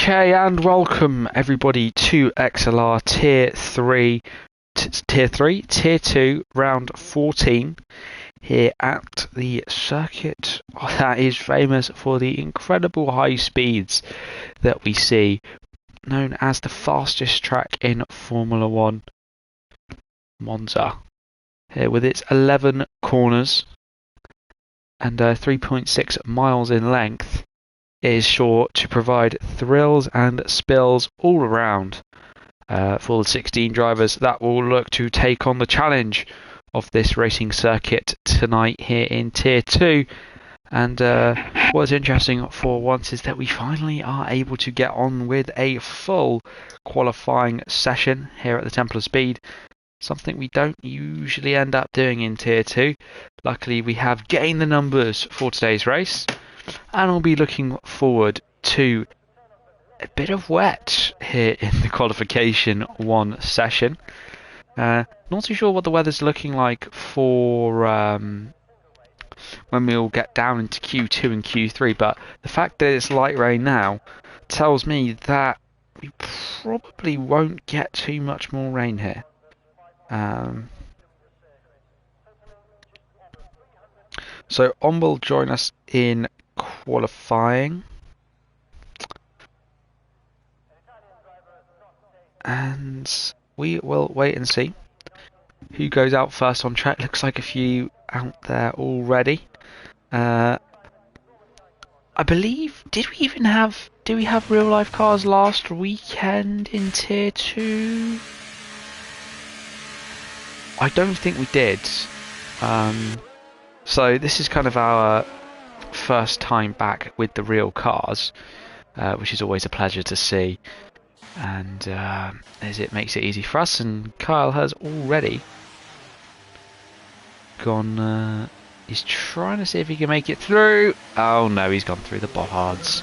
Okay, and welcome everybody to XLR Tier 2, round 14 here at the circuit that is famous for the incredible high speeds that we see, known as the fastest track in Formula 1, Monza. Here with its 11 corners and 3.6 miles in length, it is sure to provide thrills and spills all around for the 16 drivers that will look to take on the challenge of this racing circuit tonight here in Tier 2. And what's interesting for once is that we finally are able to get on with a full qualifying session here at the Temple of Speed, something we don't usually end up doing in Tier 2. Luckily we have gained the numbers for today's race, and we'll be looking forward to a bit of wet here in the qualification 1 session. Not too sure what the weather's looking like for when we'll get down into Q2 and Q3, but the fact that it's light rain now tells me that we probably won't get too much more rain here. So On will join us in qualifying, and we will wait and see who goes out first on track. Looks like a few out there already. I believe, do we have real life cars last weekend in Tier 2? I don't think we did. So this is kind of our first time back with the real cars, which is always a pleasure to see, and as it makes it easy for us. And Kyle has already gone, he's trying to see if he can make it through. Oh no, he's gone through the bollards.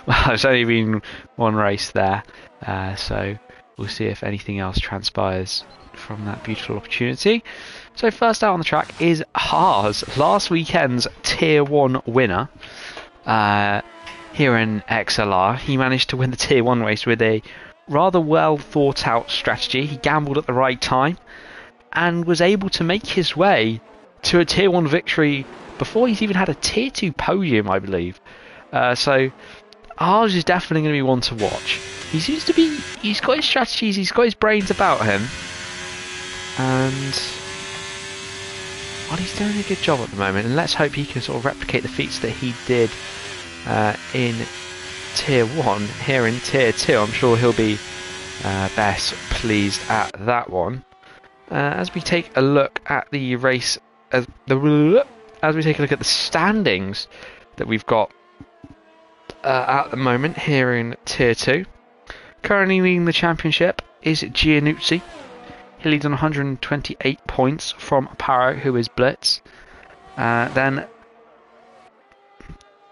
Well, there's only been one race there, so we'll see if anything else transpires from that beautiful opportunity. So first out on the track is Haas, last weekend's Tier 1 winner here in XLR. He managed to win the Tier 1 race with a rather well thought out strategy. He gambled at the right time and was able to make his way to a Tier 1 victory before he's even had a Tier 2 podium, I believe. So Haas is definitely going to be one to watch. He seems to be, he's got his strategies, he's got his brains about him, and well, he's doing a good job at the moment, and let's hope he can sort of replicate the feats that he did in Tier 1 here in Tier 2. I'm sure he'll be best pleased at that one. As we take a look at the race, as we take a look at the standings that we've got at the moment here in Tier 2. Currently leading the championship is Giannuzzi. He leads on 128 points from Paro, who is Blitz. Then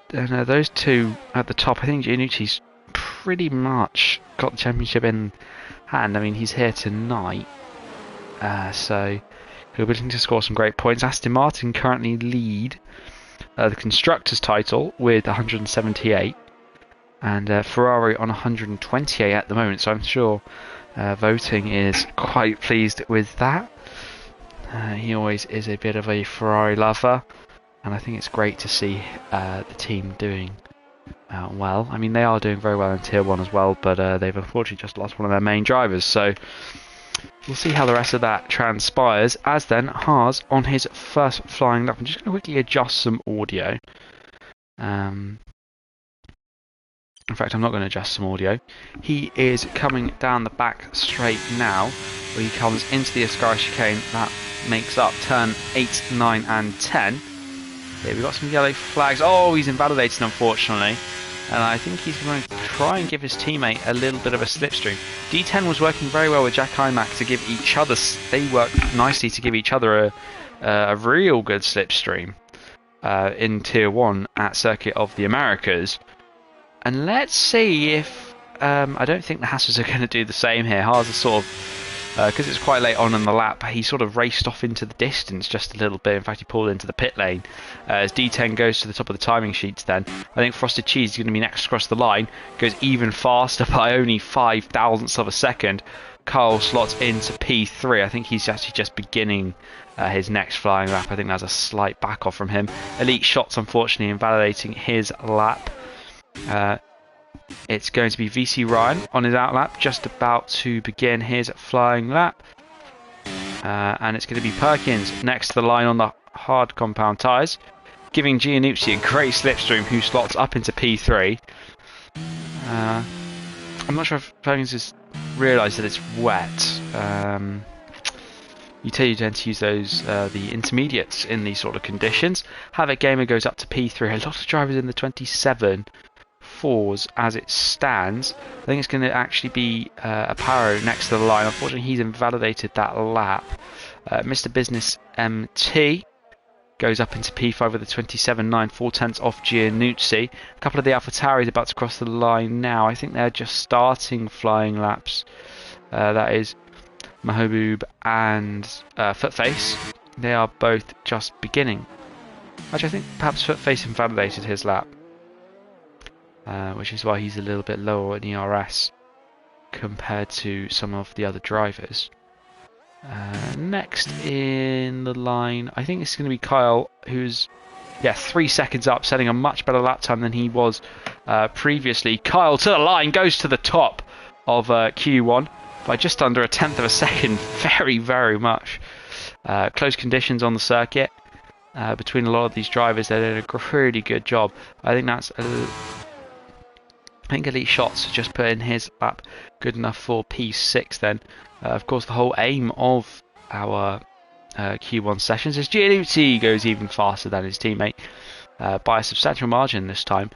those two at the top. I think Giannuzzi's pretty much got the championship in hand. I mean, he's here tonight, so he'll be looking to score some great points. Aston Martin currently lead the Constructors' title with 178, and Ferrari on 128 at the moment. So I'm sure voting is quite pleased with that. He always is a bit of a Ferrari lover, and I think it's great to see the team doing well. I mean, they are doing very well in Tier 1 as well, but they've unfortunately just lost one of their main drivers, so we'll see how the rest of that transpires. As then, Haas on his first flying lap. I'm just going to quickly adjust some audio. In fact, I'm not going to adjust some audio. He is coming down the back straight now, where he comes into the Ascara chicane. That makes up turn 8, 9 and 10. Here we've got some yellow flags. Oh, he's invalidated, unfortunately. And I think he's going to try and give his teammate a little bit of a slipstream. D10 was working very well with Jack Imac to give each other... They worked nicely to give each other a real good slipstream in Tier 1 at Circuit of the Americas. And let's see if... I don't think the Hassers are going to do the same here. Haas are sort of because it's quite late on in the lap, he sort of raced off into the distance just a little bit. In fact, he pulled into the pit lane. As D10 goes to the top of the timing sheets then, I think Frosted Cheese is going to be next across the line. Goes even faster by only 5 thousandths of a second. Kyle slots into P3. I think he's actually just beginning his next flying lap. I think there's a slight back off from him. Elite Shots, unfortunately, invalidating his lap. It's going to be VC Ryan on his outlap, just about to begin his flying lap. And it's going to be Perkins next to the line on the hard compound tyres, giving Giannuzzi a great slipstream, who slots up into P3. I'm not sure if Perkins has realised that it's wet. You tend to use those the intermediates in these sort of conditions. Havoc Gamer goes up to P3. A lot of drivers in the 27.4s as it stands. I think it's going to actually be a Paro next to the line. Unfortunately, he's invalidated that lap. Mr. Business MT goes up into P5 with a 27.9, 4 tenths off Giannuzzi. A couple of the AlphaTauris about to cross the line now. I think they're just starting flying laps. That is Mahaboob and Footface. They are both just beginning. Actually, I think perhaps Footface invalidated his lap, which is why he's a little bit lower in ERS compared to some of the other drivers. Next in the line, I think it's going to be Kyle, who's 3 seconds up, setting a much better lap time than he was previously. Kyle to the line, goes to the top of Q1 by just under a tenth of a second. Very, very much. Close conditions on the circuit between a lot of these drivers. They did a really good job. I think that's I think Elite Shots just put in his lap good enough for P6 then. Of course, the whole aim of our Q1 sessions is Giannuzzi goes even faster than his teammate by a substantial margin this time.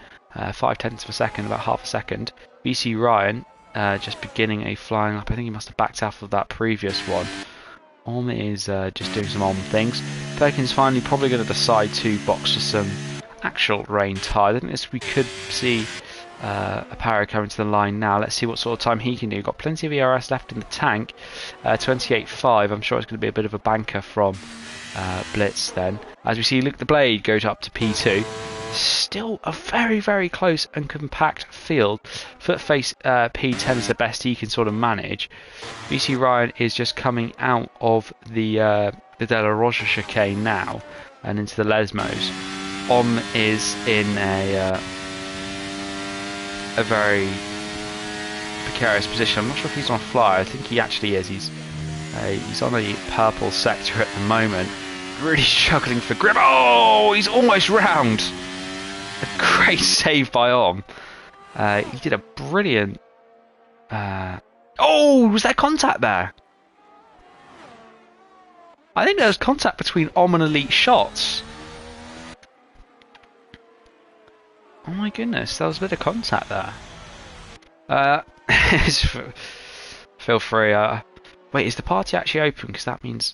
5 tenths of a second, about half a second. VC Ryan just beginning a flying lap. I think he must have backed out of that previous one. Om is just doing some Om things. Perkins finally probably going to decide to box for some actual rain tire. I think we could see a Paro coming to the line now. Let's see what sort of time he can do. Got plenty of ERS left in the tank. 28.5. I'm sure it's going to be a bit of a banker from Blitz then. As we see Luke the Blade goes up to P2. Still a very, very close and compact field. Footface P10 is the best he can sort of manage. VC Ryan is just coming out of the De La Rocha chicane now and into the Lesmos. Om is in a very precarious position. I'm not sure if he's on fly. I think he actually is. He's on the purple sector at the moment. Really struggling for grip. Oh, he's almost round. A great save by Om. He did a brilliant... Oh, was there contact there? I think there was contact between Om and Elite Shots. Oh my goodness, there was a bit of contact there. Feel free. Wait, is the party actually open? Because that means...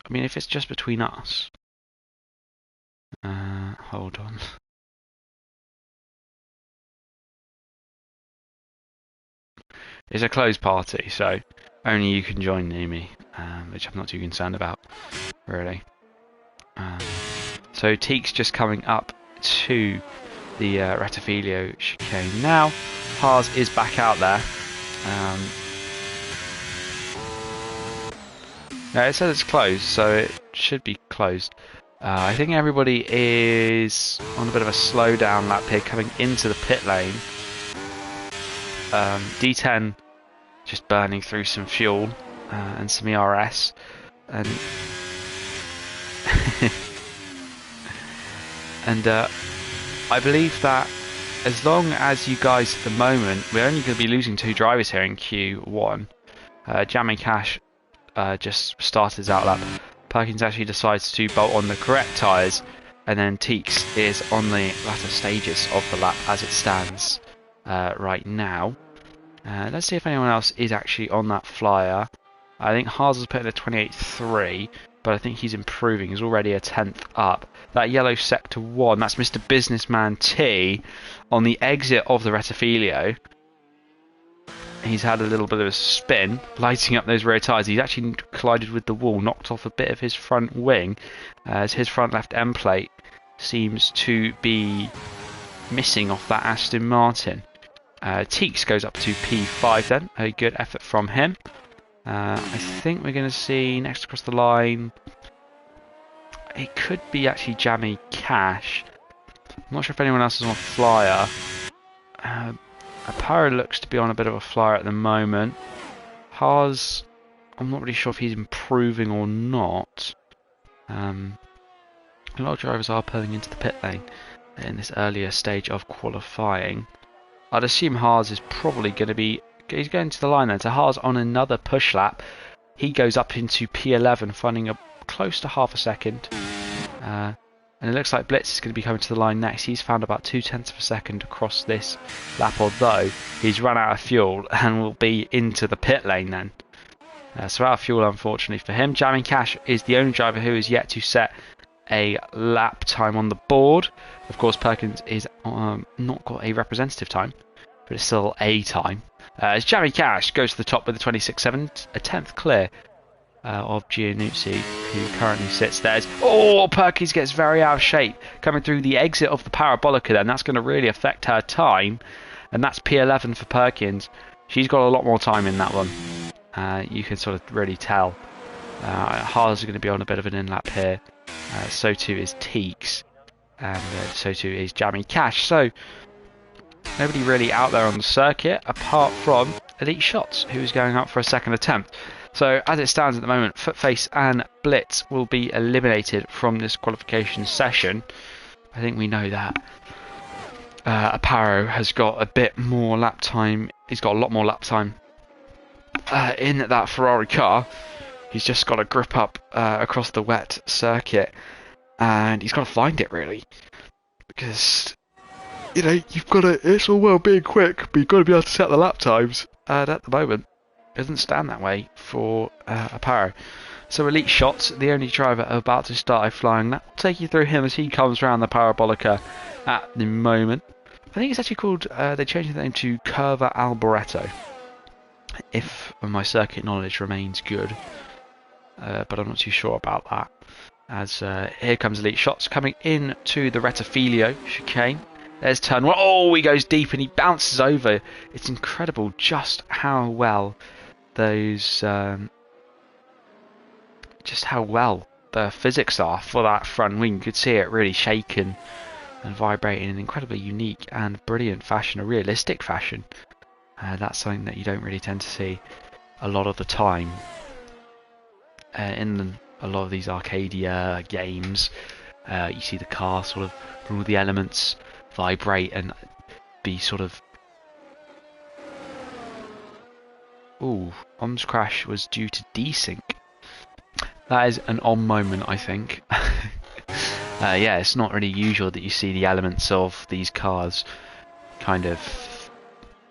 I mean, if it's just between us... hold on. It's a closed party, so only you can join near me, which I'm not too concerned about, really. So Teek's just coming up to the Rettifilio chicane now. Haas is back out there. Now it says it's closed, so it should be closed. I think everybody is on a bit of a slowdown lap here, coming into the pit lane. D10 just burning through some fuel and some ERS, and and I believe that as long as you guys at the moment, we're only going to be losing 2 drivers here in Q1. Jammy Cash just started his outlap. Perkins actually decides to bolt on the correct tyres, and then Teeks is on the latter stages of the lap as it stands right now. Let's see if anyone else is actually on that flyer. I think Haas has put in a 28.3, but I think he's improving. He's already a tenth up. That yellow sector 1, that's Mr. Businessman T on the exit of the Rettifilio. he's had a little bit of a spin, lighting up those rear tyres. He's actually collided with the wall, knocked off a bit of his front wing, as his front left end plate seems to be missing off that Aston Martin. Teeks goes up to P5 then, a good effort from him. I think we're going to see next across the line, it could be actually Jamie Cash. I'm not sure if anyone else is on a flyer. Aparo looks to be on a bit of a flyer at the moment. Haas, I'm not really sure if he's improving or not. A lot of drivers are pulling into the pit lane in this earlier stage of qualifying. I'd assume Haas is probably going to be... He's going to the line then. So Haas on another push lap. He goes up into P11, finding a close to half a second. And it looks like Blitz is going to be coming to the line next. He's found about 0.2 of a second across this lap, although he's run out of fuel and will be into the pit lane then. So out of fuel, unfortunately for him. Jamie Cash is the only driver who is yet to set a lap time on the board. Of course, Perkins is not got a representative time, but it's still a time. As Jamie Cash goes to the top with a 26.7, a 10th clear of Giannuzzi, who currently sits there. Oh, Perkins gets very out of shape coming through the exit of the Parabolica then. That's going to really affect her time, and that's P11 for Perkins. She's got a lot more time in that one. You can sort of really tell. Haas is going to be on a bit of an in-lap here. So too is Teeks, and so too is Jamie Cash. So nobody really out there on the circuit apart from Elite Shots, who's going up for a second attempt. So as it stands at the moment, Footface and Blitz will be eliminated from this qualification session. I think we know that. Aparo has got a bit more lap time. He's got a lot more lap time in that Ferrari car. He's just got to grip up across the wet circuit, and he's got to find it really, because you know you've got to. It's all well being quick, but you've got to be able to set the lap times. And at the moment, it doesn't stand that way for Aparo. So Elite Shots, the only driver about to start flying. That will take you through him as he comes around the Parabolica at the moment. I think it's actually called. They changed the name to Curva Alboreto, if my circuit knowledge remains good. But I'm not too sure about that. As here comes Elite Shots coming into the Rettifilio chicane. There's turn one. Oh, he goes deep and he bounces over. It's incredible just how well those, just how well the physics are for that front wing. You could see it really shaking and vibrating in an incredibly unique and brilliant fashion, a realistic fashion. That's something that you don't really tend to see a lot of the time. In a lot of these Arcadia games, you see the car sort of, all the elements vibrate and be sort of... Ooh, Om's crash was due to desync. That is an on moment, I think. Yeah, it's not really usual that you see the elements of these cars kind of,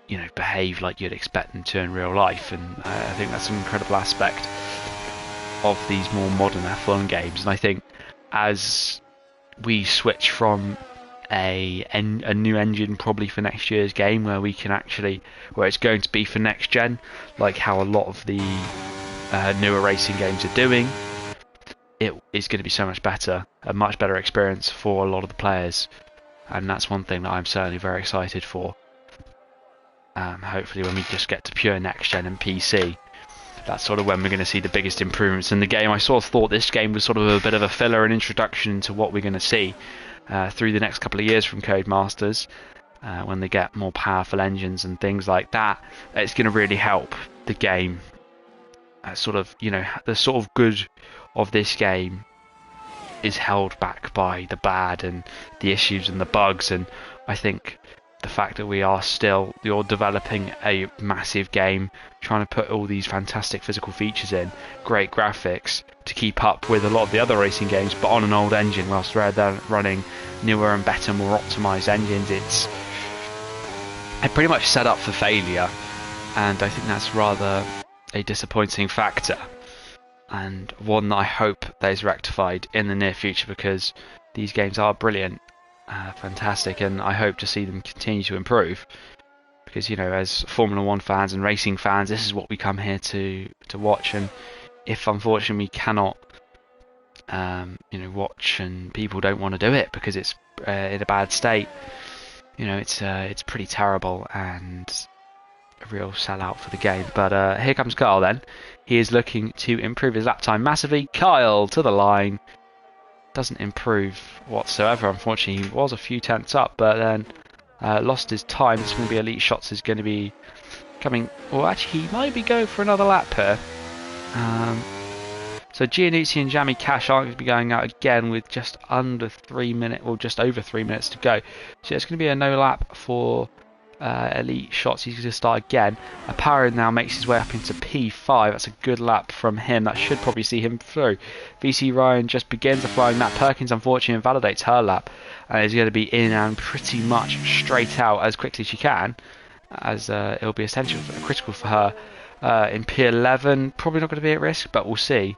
you know, behave like you'd expect them to in real life, and I think that's an incredible aspect of these more modern F1 games. And I think as we switch from a new engine probably for next year's game, where we can actually, where it's going to be for next gen, like how a lot of the newer racing games are doing, it is going to be so much better, a much better experience for a lot of the players, and that's one thing that I'm certainly very excited for. Hopefully when we just get to pure next gen and PC, that's sort of when we're going to see the biggest improvements in the game. I sort of thought this game was sort of a bit of a filler and introduction into what we're going to see through the next couple of years from Codemasters, when they get more powerful engines and things like that. It's going to really help the game. Sort of, you know, the sort of good of this game is held back by the bad and the issues and the bugs, and I think the fact that we are still, you're developing a massive game, trying to put all these fantastic physical features in, great graphics, to keep up with a lot of the other racing games, but on an old engine, whilst they're running newer and better, more optimised engines, it's pretty much set up for failure, and I think that's rather a disappointing factor, and one that I hope that is rectified in the near future, because these games are brilliant. Fantastic, and I hope to see them continue to improve, because, you know, as Formula 1 fans and racing fans, this is what we come here to watch. And if unfortunately we cannot you know, watch, and people don't want to do it because it's in a bad state, you know, it's pretty terrible and a real sellout for the game. But here comes Kyle then. He is looking to improve his lap time massively. Kyle to the line. Doesn't improve whatsoever. Unfortunately, he was a few tenths up, but then lost his time. It's going to be Elite Shots is going to be coming. Well, actually, he might be going for another lap here. So Giannuzzi and Jamie Cash aren't going to be going out again with just under 3 minutes, or just over 3 minutes to go. So it's going to be a no lap for Elite Shots. He's going to start again. Aparo now makes his way up into P5. That's a good lap from him. That should probably see him through. VC Ryan just begins a flying lap. Perkins unfortunately invalidates her lap and is going to be in and pretty much straight out as quickly as she can, as it'll be critical for her. In P11, probably not going to be at risk, but we'll see.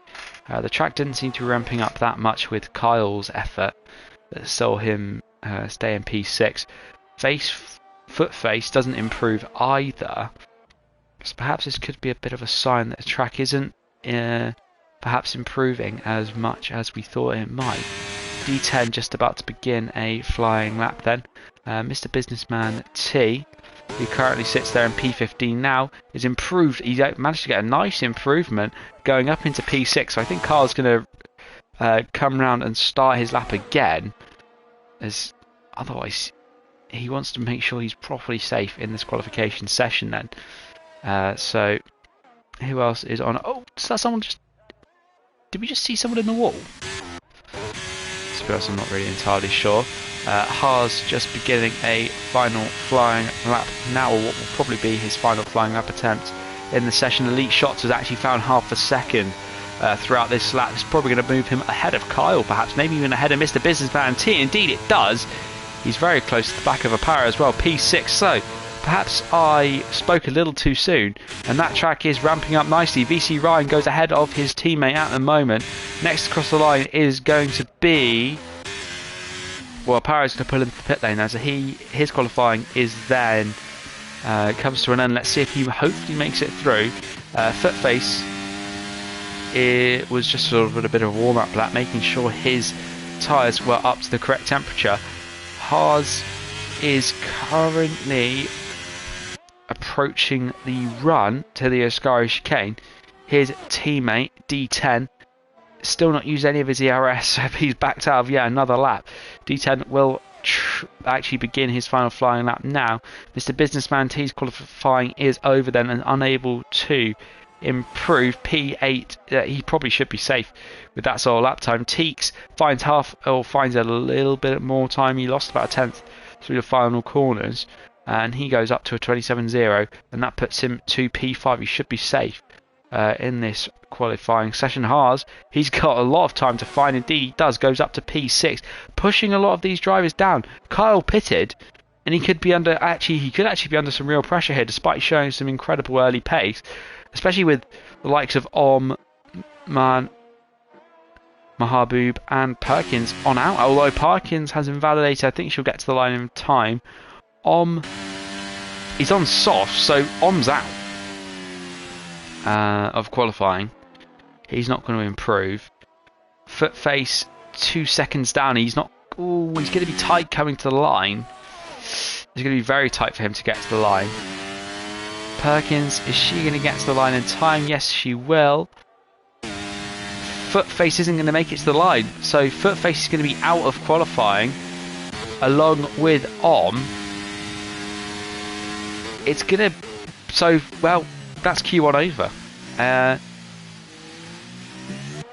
The track didn't seem to be ramping up that much with Kyle's effort that saw him stay in P6. Foot face doesn't improve either. So perhaps this could be a bit of a sign that the track isn't perhaps improving as much as we thought it might. D10 just about to begin a flying lap then. Mr. Businessman T, who currently sits there in P15 now, is improved. He managed to get a nice improvement going up into P6. So I think Carl's going to come round and start his lap again, as otherwise he wants to make sure he's properly safe in this qualification session then. So who else is on? Oh, is that someone just... Did we just see someone in the wall? To be honest, I'm not really entirely sure. Haas just beginning a final flying lap now, or what will probably be his final flying lap attempt in the session. Elite Shots has actually found half a second throughout this lap. It's probably going to move him ahead of Kyle, perhaps, maybe even ahead of Mr. Businessman T. Indeed it does. He's very close to the back of Aparo as well, P6. So perhaps I spoke a little too soon, and that track is ramping up nicely. VC Ryan goes ahead of his teammate at the moment. Next across the line is going to be... Well, Aparo's going to pull into the pit lane now, so his qualifying is then comes to an end. Let's see if he hopefully makes it through. Footface, it was just sort of a bit of a warm-up lap, making sure his tyres were up to the correct temperature. Haas is currently approaching the run to the Oscari chicane. His teammate, D10, still not used any of his ERS, so he's backed out of yet another lap. D10 will actually begin his final flying lap now. Mr. Businessman T's qualifying is over then and unable to improve. P8, he probably should be safe with that sort of lap time. Teeks finds finds a little bit more time. He lost about a tenth through the final corners, and he goes up to a 27.0, and that puts him to P5. He should be safe in this qualifying session. Haas, he's got a lot of time to find. Indeed he does. Goes up to P6, pushing a lot of these drivers down. Kyle pitted, and he could be under he could actually be under some real pressure here, despite showing some incredible early pace, especially with the likes of Mahaboob and Perkins on out. Although Perkins has invalidated, I think she'll get to the line in time. He's on soft, so Om's out of qualifying. He's not going to improve. Footface 2 seconds down. He's not. Ooh, he's going to be tight coming to the line. It's going to be very tight for him to get to the line. Perkins, is she going to get to the line in time? Yes, she will. Footface isn't going to make it to the line, so Footface is going to be out of qualifying along with It's going to... So, well, that's Q1 over.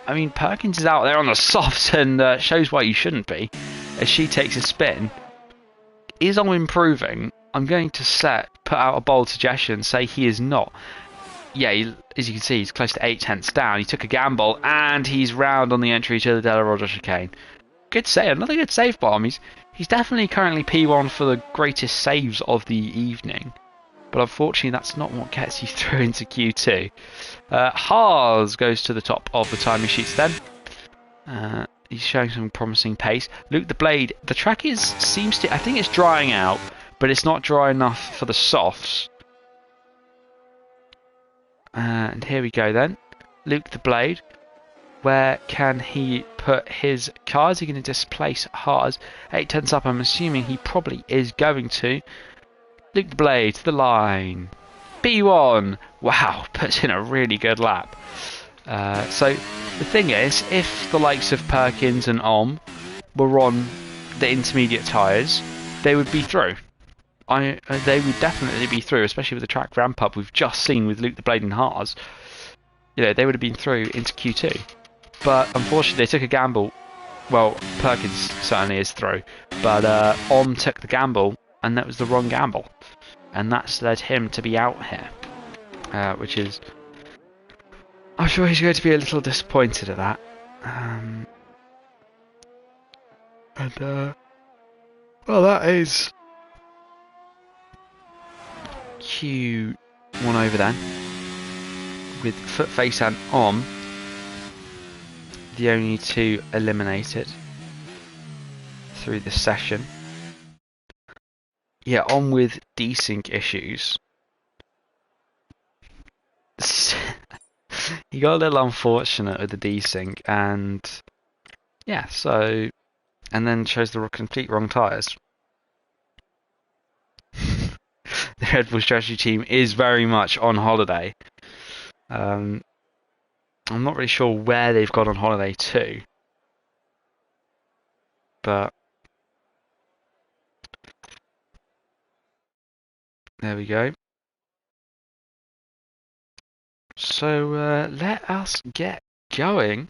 I mean, Perkins is out there on the softs and shows why you shouldn't be, as she takes a spin. Is improving? I'm going to put out a bold suggestion and say he is not. Yeah, as you can see, he's close to 8 tenths down. He took a gamble, and he's round on the entry to the Della Roger chicane. Good save, another good save bomb. He's definitely currently P1 for the greatest saves of the evening. But unfortunately, that's not what gets you through into Q2. Haas goes to the top of the timing sheets then. He's showing some promising pace. Luke the Blade, the track I think it's drying out, but it's not dry enough for the softs. And here we go then. Luke the Blade. Where can he put his car? Is he going to displace Haas? 8 tenths up, I'm assuming he probably is going to. Luke the Blade to the line. P1! Wow, puts in a really good lap. So the thing is, if the likes of Perkins and Om were on the intermediate tyres, they would be through. They would definitely be through, especially with the track ramp up we've just seen with Luke the Blade and Haas. You know, they would have been through into Q2. But unfortunately, they took a gamble. Well, Perkins certainly is through, but Om took the gamble, and that was the wrong gamble, and that's led him to be out here, which is, I'm sure he's going to be a little disappointed at that. Well, that is Q1 over then, with Footface and Om. The only two eliminated through the session. Yeah, on with desync issues. He got a little unfortunate with the desync, and yeah, so, and then chose the complete wrong tyres. The Red Bull strategy team is very much on holiday. I'm not really sure where they've gone on holiday to, but there we go. So let us get going.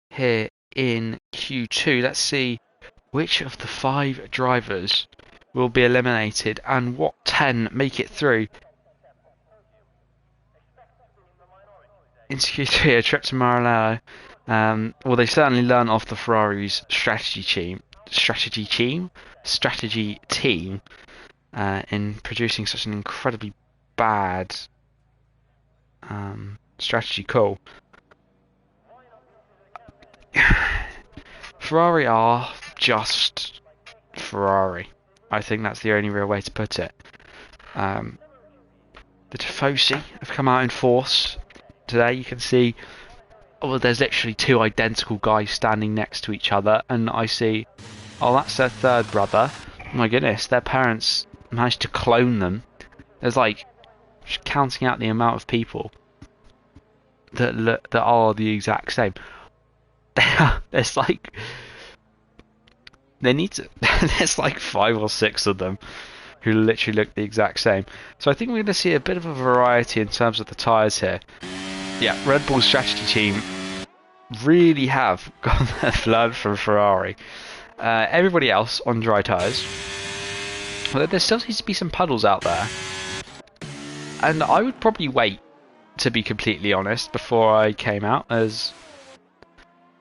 Here in Q2, let's see which of the 5 drivers will be eliminated and what 10 make it through into Q3. A trip to Maranello. Well, they certainly learned off the Ferrari's strategy team in producing such an incredibly bad strategy call. Ferrari are just Ferrari. I think that's the only real way to put it. The Tifosi have come out in force today. You can see, oh, there's literally 2 identical guys standing next to each other, and I see, oh, that's their third brother. Oh my goodness, their parents managed to clone them. There's like, just counting out the amount of people that are the exact same. There's like, there's like 5 or 6 of them who literally look the exact same. So I think we're going to see a bit of a variety in terms of the tyres here. Yeah, Red Bull's strategy team really have learned from Ferrari. Everybody else on dry tyres. Well, there still seems to be some puddles out there. And I would probably wait, to be completely honest, before I came out,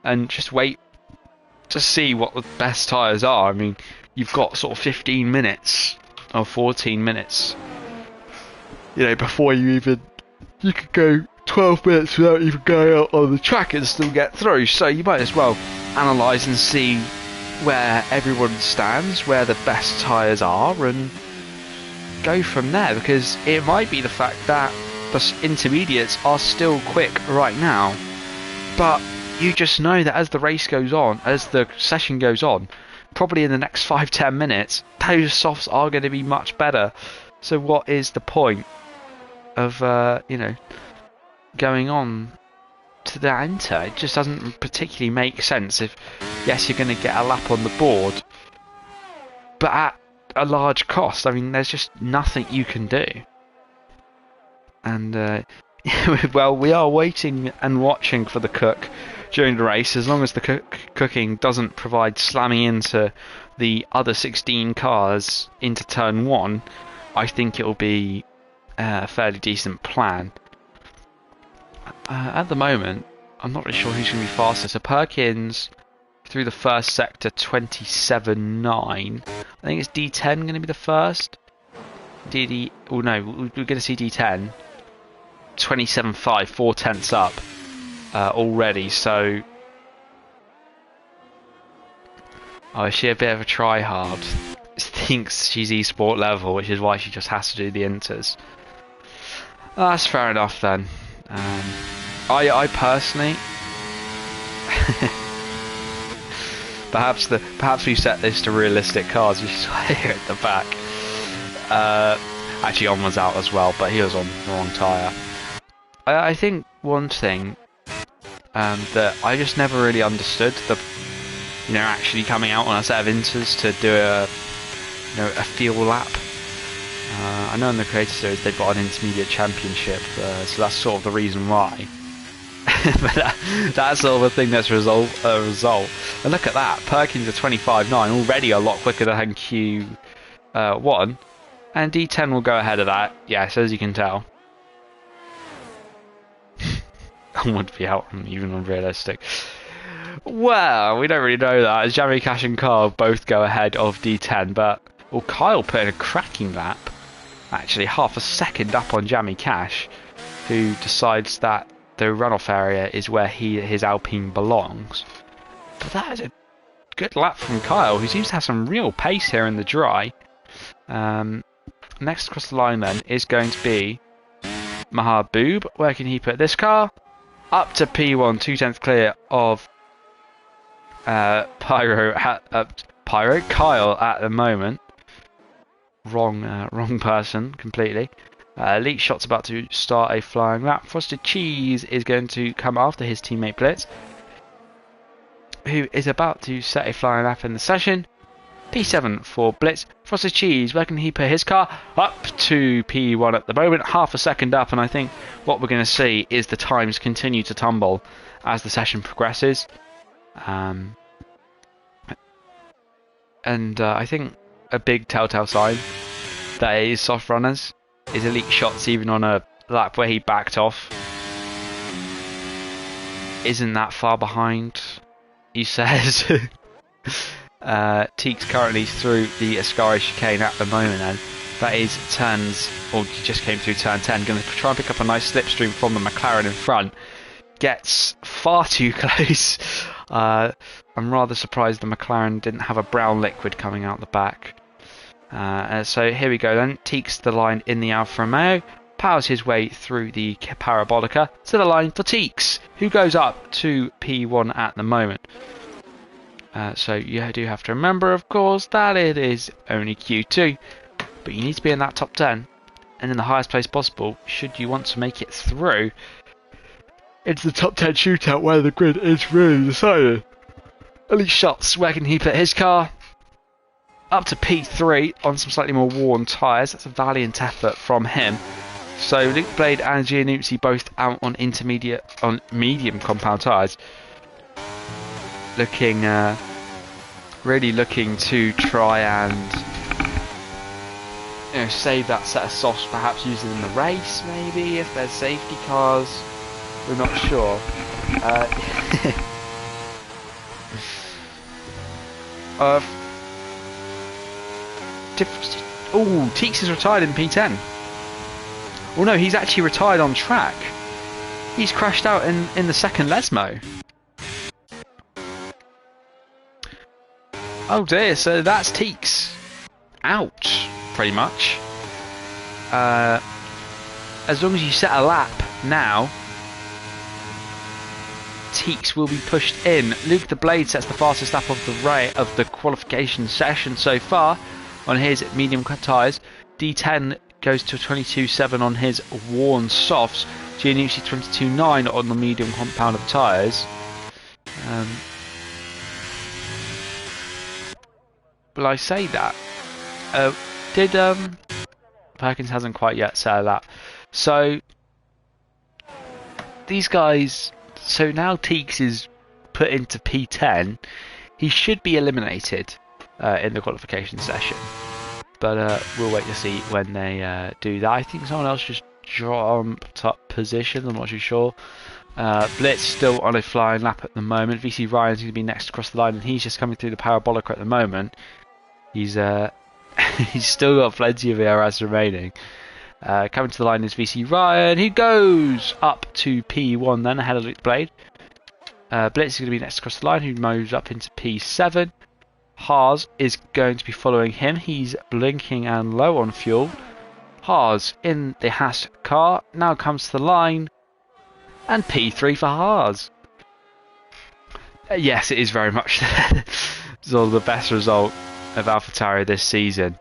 and just wait to see what the best tyres are. I mean, you've got sort of 15 minutes or 14 minutes, you know, before you could go 12 minutes without even going out on the track and still get through. So you might as well analyse and see where everyone stands, where the best tyres are, and go from there, because it might be the fact that the intermediates are still quick right now, but you just know that as the race goes on, as the session goes on, probably in the next 5-10 minutes, those softs are going to be much better. So what is the point of you know, going on to the enter? It just doesn't particularly make sense. If yes, you're going to get a lap on the board, but at a large cost. I mean, there's just nothing you can do. And well, we are waiting and watching for the cook during the race. As long as the cooking doesn't provide slamming into the other 16 cars into turn 1, I think it'll be a fairly decent plan. At the moment, I'm not really sure who's going to be faster. So Perkins through the first sector, 27.9. I think it's D10 going to be the first. Oh no, we're going to see D10. 27.5, 4 tenths up already. So Oh, is she a bit of a try-hard? Thinks she's e-sport level, which is why she just has to do the inters. Oh, that's fair enough then. I personally... perhaps we set this to realistic cars, which is here at the back. Actually, On was out as well, but he was on the wrong tyre. I think one thing that I just never really understood, actually coming out on a set of inters to do a field lap. I know in the Creator Series they've got an intermediate championship, so that's sort of the reason why. But that's sort of a thing that's a result. And look at that, Perkins are 25.9, already a lot quicker than Q1, and D10 will go ahead of that. Yes, as you can tell. Would be out even unrealistic. Well, we don't really know that, as Jamie Cash and Kyle both go ahead of D10, but Kyle put in a cracking lap, actually half a second up on Jamie Cash, who decides that the runoff area is where his Alpine belongs. But that is a good lap from Kyle, who seems to have some real pace here in the dry. Next across the line then is going to be Mahaboob. Where can he put this car? Up to P1, 2/10 clear of Pyro Kyle at the moment. Wrong person completely. Elite Shot's about to start a flying lap. Frosted Cheese is going to come after his teammate Blitz, who is about to set a flying lap in the session. P7 for Blitz. Frosted Cheese, where can he put his car? Up to P1 at the moment, half a second up, and I think what we're going to see is the times continue to tumble as the session progresses. And I think a big telltale sign that it is soft runners is Elite Shots, even on a lap where he backed off, isn't that far behind, he says. Teeks currently through the Ascari chicane at the moment, and that is turns, or he just came through turn 10, going to try and pick up a nice slipstream from the McLaren in front. Gets far too close. I'm rather surprised the McLaren didn't have a brown liquid coming out the back. So here we go then. Teeks the line in the Alfa Romeo, powers his way through the Parabolica to the line for Teeks, who goes up to P1 at the moment. So you do have to remember, of course, that it is only Q2, but you need to be in that top 10 and in the highest place possible should you want to make it through into the top 10 shootout where the grid is really decided. Elite Shots, where can he put his car? Up to P3 on some slightly more worn tyres. That's a valiant effort from him. So Luke Blade and Giannuzzi both out on medium compound tyres. Really looking to try and save that set of softs, perhaps using in the race, maybe if there's safety cars. We're not sure. Teeks is retired in P10. Oh no, he's actually retired on track. He's crashed out in the second Lesmo. Oh dear, so that's Teeks out, pretty much. As long as you set a lap now, Teeks will be pushed in. Luke the Blade sets the fastest lap of the qualification session so far on his medium tyres. D10 goes to 22.7 on his worn softs. Giannuzzi 22.9 on the medium compound of tyres. Well, I say that. Perkins hasn't quite yet set that. So these guys. So now Teeks is put into P10. He should be eliminated in the qualification session, but we'll wait to see when they do that. I think someone else just jumped up position. I'm not too sure. Blitz still on a flying lap at the moment. VC Ryan's going to be next across the line, and he's just coming through the Parabolica at the moment. He's he's still got plenty of ERS remaining. Coming to the line is VC Ryan, who goes up to P1 then ahead of Luke Blade. Blitz is going to be next across the line, who moves up into P7. Haas is going to be following him. He's blinking and low on fuel. Haas in the Haas car now comes to the line, and P3 for Haas. Yes, it is very much sort of the best result of AlphaTauri this season.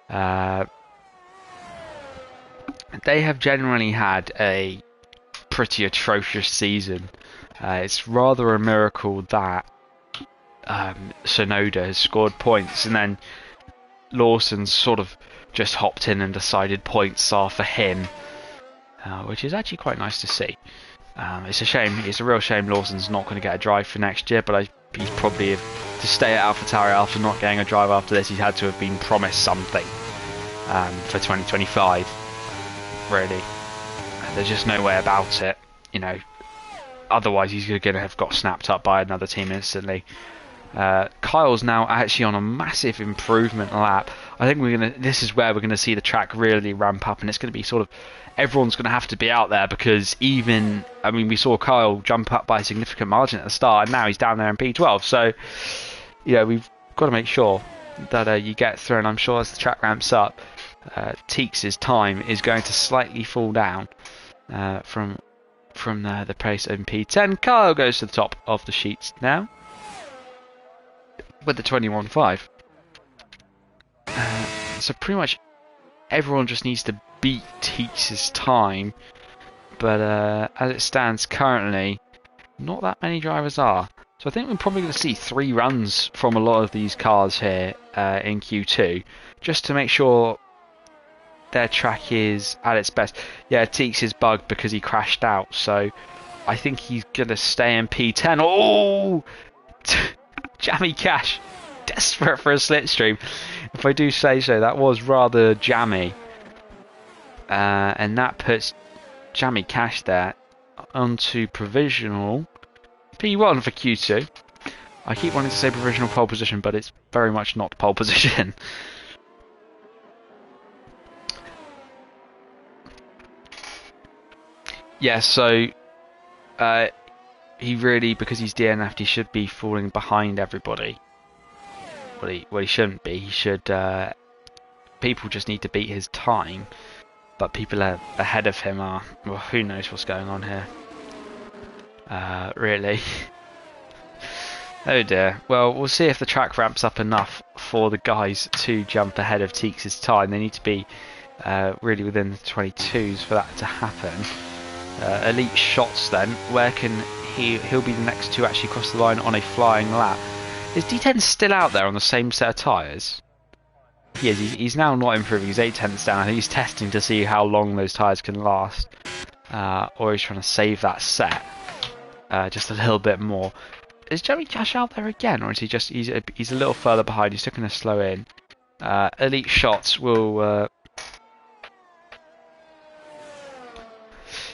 They have generally had a pretty atrocious season. It's rather a miracle that Sonoda has scored points, and then Lawson's sort of just hopped in and decided points are for him, which is actually quite nice to see. It's a shame. It's a real shame Lawson's not going to get a drive for next year, but he's probably, to stay at AlphaTauri after not getting a drive after this, he's had to have been promised something for 2025. Really, there's just no way about it, you know. Otherwise, he's going to have got snapped up by another team instantly. Kyle's now actually on a massive improvement lap. I think this is where we're gonna see the track really ramp up, and it's gonna be sort of, everyone's gonna have to be out there, because we saw Kyle jump up by a significant margin at the start, and now he's down there in P12. So, we've got to make sure that you get through, and I'm sure as the track ramps up, Teeks' time is going to slightly fall down from the pace in P10. Kyle goes to the top of the sheets now with the 21.5. So pretty much everyone just needs to beat Teeks' time, but as it stands currently, not that many drivers are. So I think we're probably going to see 3 runs from a lot of these cars here in Q2, just to make sure their track is at its best. Yeah, Teeks is bugged because he crashed out, so I think he's going to stay in P10. Oh! Jammy Cash, desperate for a slipstream. If I do say so, that was rather jammy. And that puts Jammy Cash there onto provisional P1 for Q2. I keep wanting to say provisional pole position, but it's very much not pole position. Yeah, so he really, because he's DNF'd, he should be falling behind everybody. Well, he shouldn't be. He should. People just need to beat his time, but people ahead of him are. Well, who knows what's going on here? Really. Oh dear. Well, we'll see if the track ramps up enough for the guys to jump ahead of Teeks' time. They need to be really within the 22s for that to happen. Elite shots then. Where can he'll be the next to actually cross the line on a flying lap. Is D10 still out there on the same set of tyres? He is. He's now not improving. He's 8/10 down. I think he's testing to see how long those tyres can last. Or he's trying to save that set just a little bit more. Is Jamie Cash out there again? Or is he just... He's a little further behind. He's still going to slow in. Elite shots will...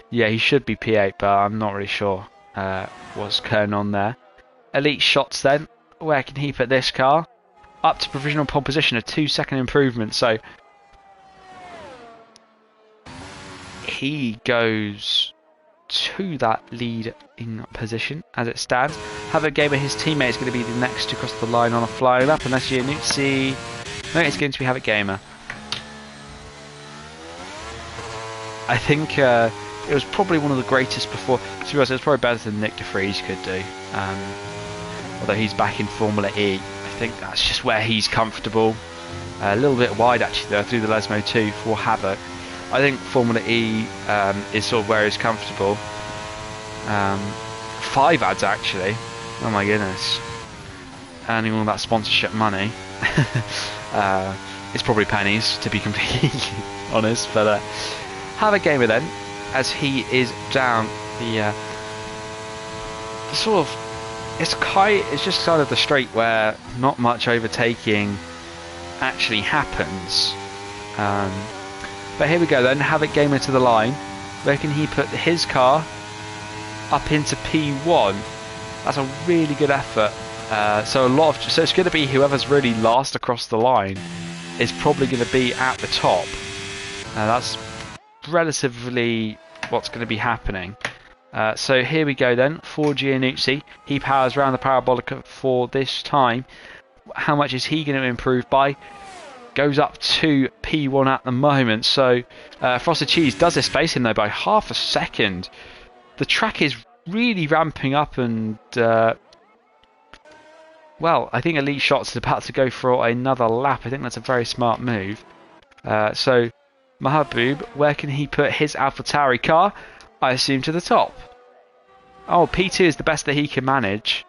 yeah, he should be P8, but I'm not really sure what's going on there. Elite shots then. Where can he put this car? Up to provisional pole position, a 2-second improvement. So he goes to that leading position as it stands. Havoc Gamer, his teammate, is going to be the next to cross the line on a flying lap, unless Giannuzzi. No, it's going to be Havoc Gamer. I think it was probably one of the greatest before. To be honest, it was probably better than Nick De Vries could do. Although he's back in Formula E, I think that's just where he's comfortable. A little bit wide actually though through the Lesmo 2 for Havoc. I think Formula E is sort of where he's comfortable. 5 ads actually. Oh my goodness. Earning all that sponsorship money. It's probably pennies to be completely honest, but Havoc Gamer then, as he is down the sort of, it's just kind of the straight where not much overtaking actually happens. But here we go then, Havoc Gamer to the line. Where can he put his car? Up into P1. That's a really good effort. So it's going to be whoever's really last across the line is probably going to be at the top. That's relatively what's going to be happening. So here we go then for Giannuzzi. He powers around the parabolic for this time. How much is he going to improve by? Goes up to P1 at the moment. So Frosted Cheese does displace him though by half a second. The track is really ramping up, and well, I think Elite Shots is about to go for another lap. I think that's a very smart move. So Mahaboob, where can he put his AlphaTauri car? I assume to the top. Oh, P2 is the best that he can manage.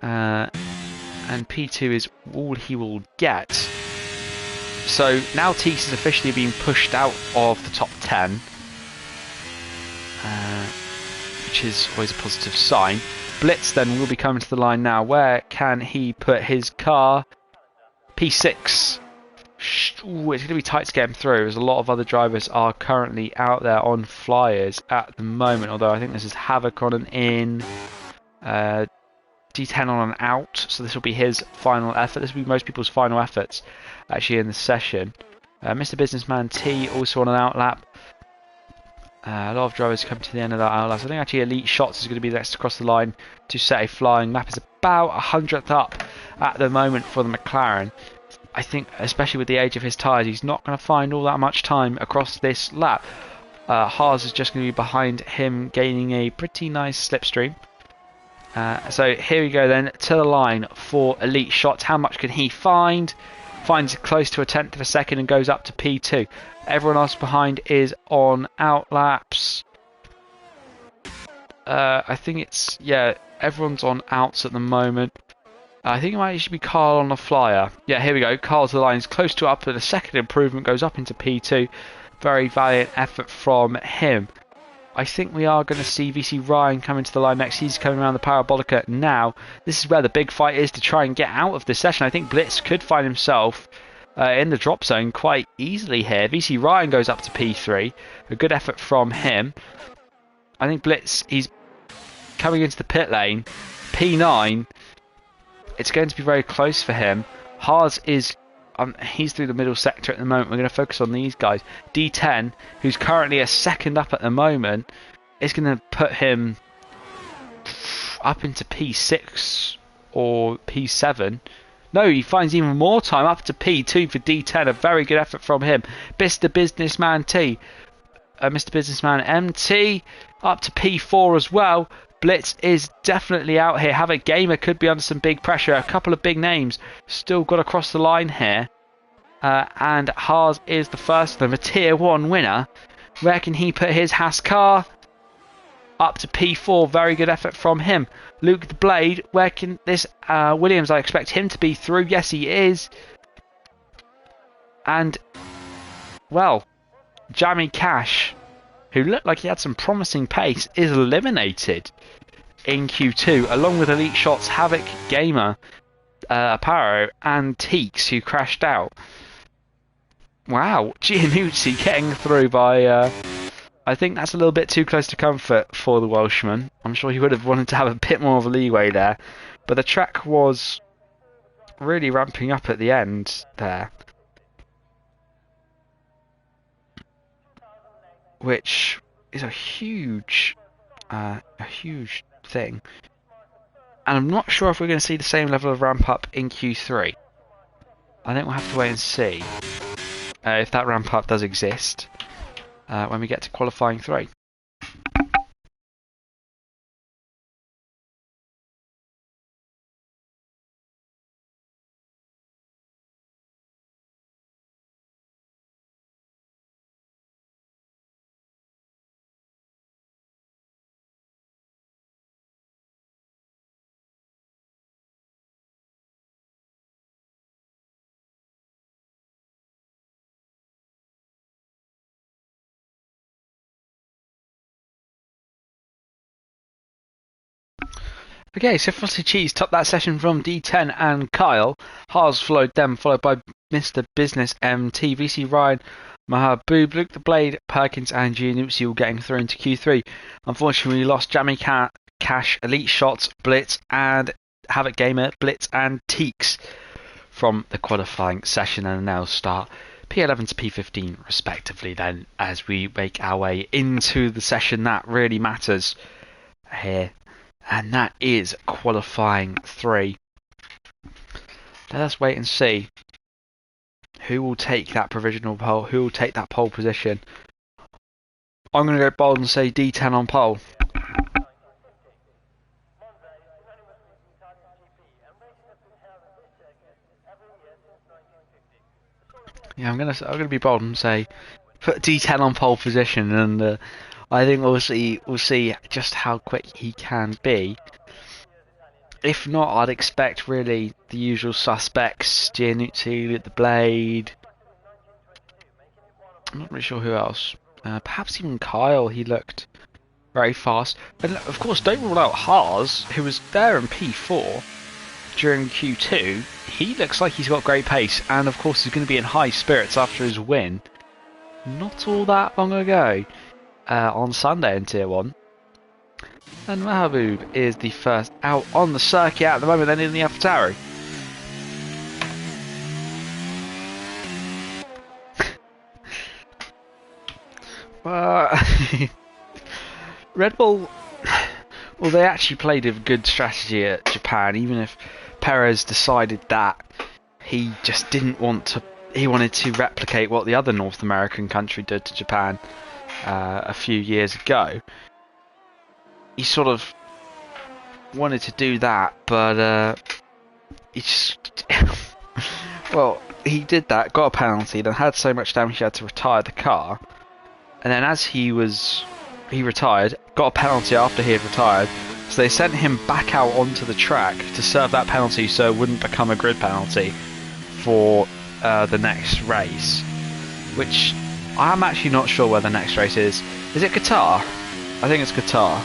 And P2 is all he will get. So now Teeks is officially being pushed out of the top 10, which is always a positive sign. Blitz then will be coming to the line now. Where can he put his car? P6. Ooh, it's going to be tight to get him through, as a lot of other drivers are currently out there on flyers at the moment. Although I think this is Havoc on an in, D10 on an out, so this will be his final effort. This will be most people's final efforts actually in the session. Mr. Businessman T also on an out lap. A lot of drivers come to the end of that outlap. So I think actually Elite Shots is going to be next across the line to set a flying lap. It's about 100th up at the moment for the McLaren. I think, especially with the age of his tyres, he's not going to find all that much time across this lap. Haas is just going to be behind him, gaining a pretty nice slipstream. So here we go then, to the line for Elite Shots. How much can he find? Finds close to a tenth of a second and goes up to P2. Everyone else behind is on out laps. I think it's, yeah, everyone's on outs at the moment. I think it might actually be Carl on the flyer. Yeah, here we go. Carl to the line is close to up, and a second improvement goes up into P2. Very valiant effort from him. I think we are going to see VC Ryan coming to the line next. He's coming around the Parabolica now. This is where the big fight is to try and get out of this session. I think Blitz could find himself in the drop zone quite easily here. VC Ryan goes up to P3. A good effort from him. I think Blitz, he's coming into the pit lane. P9. It's going to be very close for him. Haas is... he's through the middle sector at the moment. We're going to focus on these guys. D10, who's currently a second up at the moment, is going to put him up into P6 or P7. No, he finds even more time, up to P2 for D10. A very good effort from him. Mr. Businessman T. Mr. Businessman MT up to P4 as well. Blitz is definitely out here. Havoc Gamer could be under some big pressure. A couple of big names still got across the line here. And Haas is the first of them, a Tier 1 winner. Where can he put his Haas car? Up to P4. Very good effort from him. Luke the Blade, where can this Williams, I expect him to be through. Yes, he is. And, well, Jammy Cash, who looked like he had some promising pace, is eliminated in Q2, along with Elite Shots, Havoc Gamer, Aparo, and Teeks, who crashed out. Wow, Giannuzzi getting through by... I think that's a little bit too close to comfort for the Welshman. I'm sure he would have wanted to have a bit more of a leeway there. But the track was really ramping up at the end there, which is a huge thing. And I'm not sure if we're going to see the same level of ramp up in Q3. I think we'll have to wait and see if that ramp up does exist when we get to qualifying 3. Okay, so Frosted Cheese topped that session from D10 and Kyle. Haas followed them, followed by Mr. Business MT, VC Ryan, Mahaboob, Luke the Blade, Perkins, and Giannuzzi all getting through into Q3. Unfortunately, we lost Jammy Cash, Elite Shots, Blitz, and Havoc Gamer, Blitz, and Teeks from the qualifying session, and now start P11 to P15 respectively then, as we make our way into the session that really matters here. And that is qualifying 3. let us wait and see who will take that provisional pole, who will take that pole position. I'm going to go bold and say D10 on pole. Yeah, I'm gonna be bold and say put D10 on pole position, and I think we'll see just how quick he can be. If not, I'd expect really the usual suspects: Giannucci, the Blade. I'm not really sure who else. Perhaps even Kyle. He looked very fast. And of course, don't rule out Haas, who was there in P4 during Q2. He looks like he's got great pace, and of course he's going to be in high spirits after his win not all that long ago on Sunday in Tier 1. And Mahaboob is the first out on the circuit at the moment, then in the AlphaTauri. Red Bull, well, they actually played a good strategy at Japan, even if Perez decided that he just didn't want to, he wanted to replicate what the other North American country did to Japan a few years ago. He sort of wanted to do that, but he just well, he did that, got a penalty, then had so much damage he had to retire the car, and then as he retired, got a penalty after he had retired, so they sent him back out onto the track to serve that penalty so it wouldn't become a grid penalty for the next race, which I'm actually not sure where the next race is. Is it Qatar? I think it's Qatar.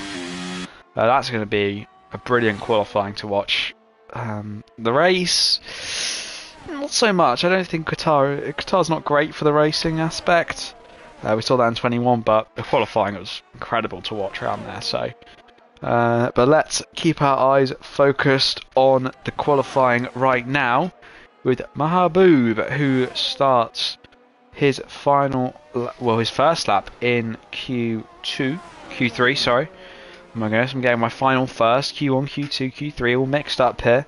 That's going to be a brilliant qualifying to watch. The race, not so much. I don't think Qatar's not great for the racing aspect. We saw that in 21, but the qualifying was incredible to watch around there. So, but let's keep our eyes focused on the qualifying right now with Mahaboob, who starts his first lap in Q3. Sorry. Oh my goodness, I'm getting my final first, Q1, Q2, Q3 all mixed up here.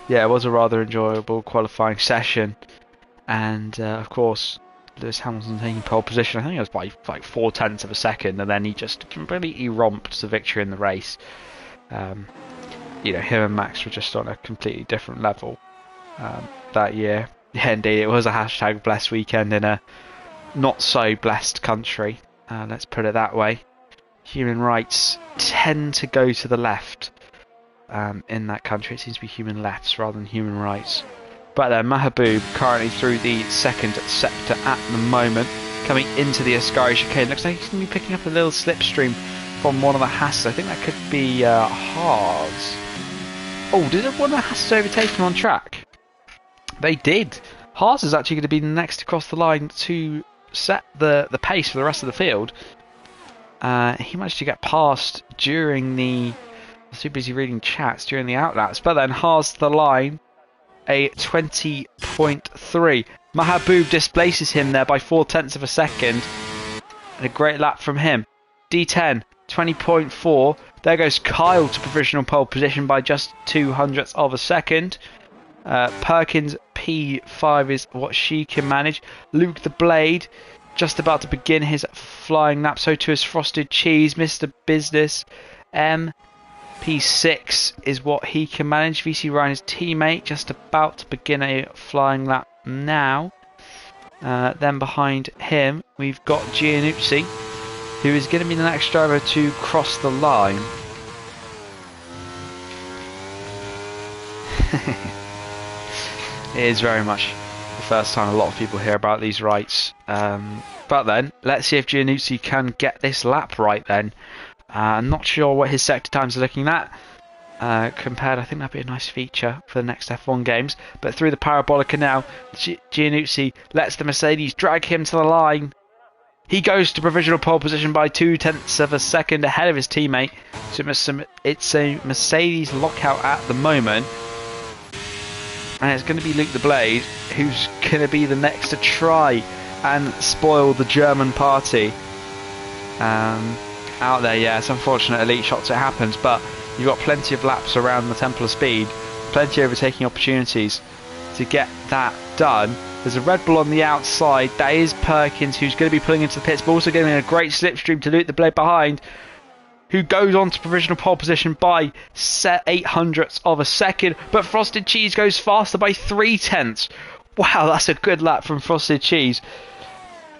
Yeah, it was a rather enjoyable qualifying session, and of course Lewis Hamilton taking pole position. I think it was by like 0.4 of a second, and then he just completely romped the victory in the race. You know, him and Max were just on a completely different level that year. Yeah, indeed, it was a hashtag blessed weekend in a not so blessed country. Let's put it that way. Human rights tend to go to the left in that country. It seems to be human lefts rather than human rights. But then Mahaboob currently through the second sector at the moment, coming into the Ascari chicane. Looks like he's going to be picking up a little slipstream from one of the Haas. I think that could be Haas. Oh, did one of the Haas overtake him on track? They did. Haas is actually going to be next across the line to set the pace for the rest of the field. He managed to get past during the... I was too busy reading chats during the outlaps, but then Haas to the line, a 20.3. Mahaboob displaces him there by 0.4 of a second. And a great lap from him. D10, 20.4. There goes Kyle to provisional pole position by just 0.02 of a second. Perkins P5 is what she can manage. Luke the Blade just about to begin his flying lap. So too is Frosted Cheese, Mr. Business. P6 is what he can manage. VC Ryan, his teammate, just about to begin a flying lap now. Then behind him, we've got Giannucci, who is going to be the next driver to cross the line. It is very much the first time a lot of people hear about these rights. But then, let's see if Giannucci can get this lap right then. I'm not sure what his sector times are looking at. Compared, I think that'd be a nice feature for the next F1 games. But through the Parabolica now, Giannucci lets the Mercedes drag him to the line. He goes to provisional pole position by 0.2 of a second ahead of his teammate. So it's a Mercedes lockout at the moment. And it's going to be Luke the Blade who's going to be the next to try and spoil the German party. Out there, yeah, it's unfortunate elite shots it happens, but you've got plenty of laps around the Temple of Speed plenty of overtaking opportunities to get that done. There's a Red Bull on the outside. That is Perkins, who's going to be pulling into the pits, but also getting a great slipstream to loot the blade behind, who goes on to provisional pole position by 0.08 of a second. But Frosted Cheese goes faster by 0.3. Wow, that's a good lap from Frosted Cheese.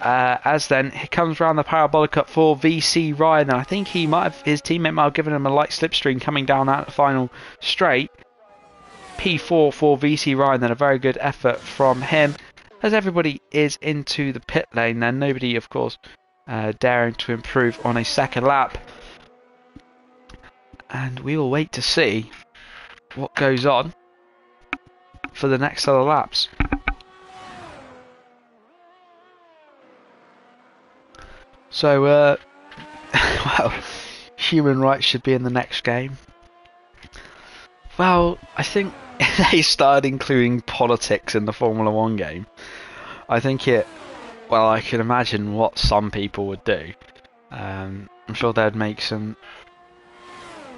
As then he comes around the parabolic up for VC Ryan, and I think his teammate might have given him a light slipstream coming down that final straight. P4 for VC Ryan, then a very good effort from him. As everybody is into the pit lane, then nobody, of course, daring to improve on a second lap. And we will wait to see what goes on for the next set of laps. So, well, human rights should be in the next game. Well, I think if they started including politics in the Formula 1 game, I think I can imagine what some people would do. I'm sure they'd make some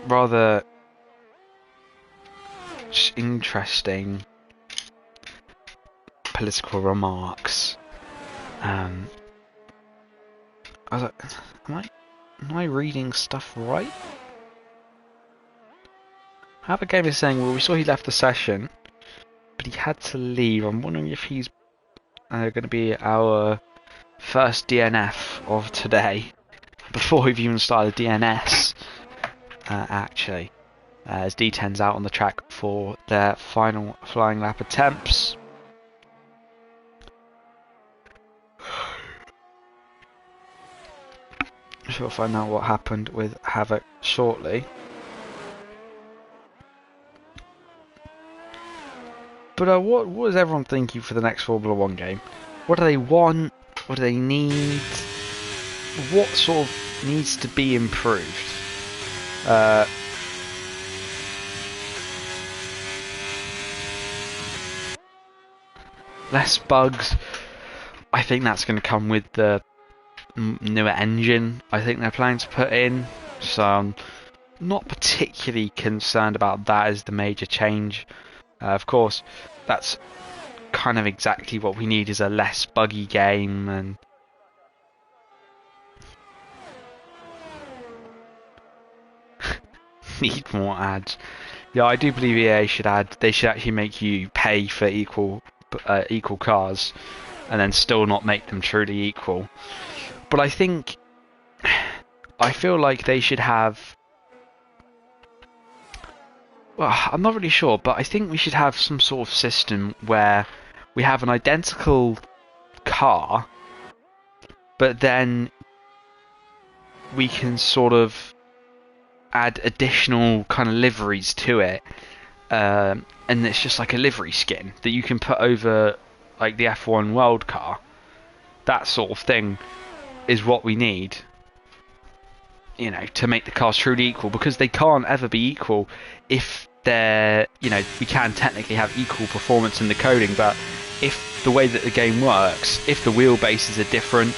rather interesting political remarks. I was like, am I reading stuff right? Have a game is saying, well, we saw he left the session, but he had to leave. I'm wondering if he's going to be our first DNF of today, before we've even started DNS, actually. As D10's out on the track for their final flying lap attempts. We'll find out what happened with Havoc shortly. But what is everyone thinking for the next Formula 1 game? What do they want? What do they need? What sort of needs to be improved? Less bugs. I think that's going to come with the newer engine I think they're planning to put in, so I'm not particularly concerned about that as the major change. Of course, that's kind of exactly what we need, is a less buggy game. And need more ads. Yeah, I do believe EA should add. They should actually make you pay for equal cars, and then still not make them truly equal. But I feel like they should have. Well, I'm not really sure, but I think we should have some sort of system where we have an identical car, but then we can sort of add additional kind of liveries to it, and it's just like a livery skin that you can put over like the F1 World car. That sort of thing is what we need, you know, to make the cars truly equal, because they can't ever be equal if they're, you know, we can technically have equal performance in the coding, but if the way that the game works, if the wheelbases are different,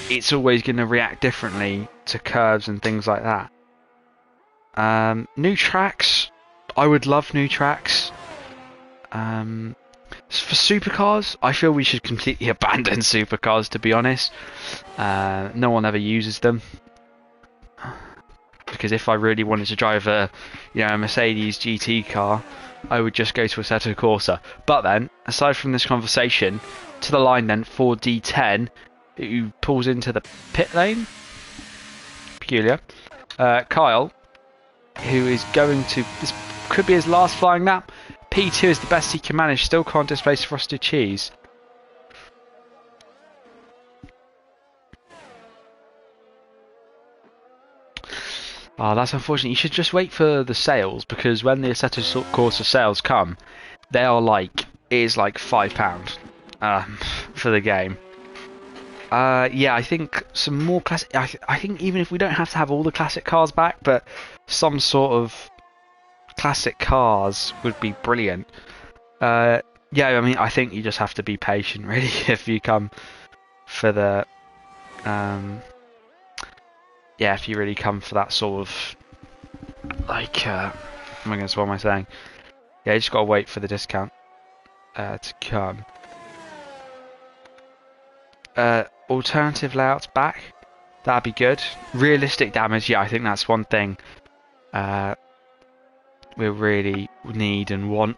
it's always going to react differently to curves and things like that. New tracks, I would love new tracks. For supercars, I feel we should completely abandon supercars, to be honest. No one ever uses them, because if I really wanted to drive a Mercedes GT car, I would just go to Assetto Corsa. But then, aside from this conversation, to the line then for D10, who pulls into the pit lane. Peculiar. Kyle, who is going to, this could be his last flying lap. P2 is the best he can manage, still can't displace Frosted Cheese. Oh, that's unfortunate. You should just wait for the sales, because when the Assetto Corsa sales come, they are like, it is like £5 for the game. Yeah, I think some more classic. I think even if we don't have to have all the classic cars back, but some sort of classic cars would be brilliant. Yeah, I mean, I think you just have to be patient, really, if you come for the. Yeah, if you really come for that sort of like. Oh my goodness, what am I saying? Yeah, you just gotta wait for the discount to come. Alternative layouts back. That'd be good. Realistic damage. Yeah, I think that's one thing we really need and want.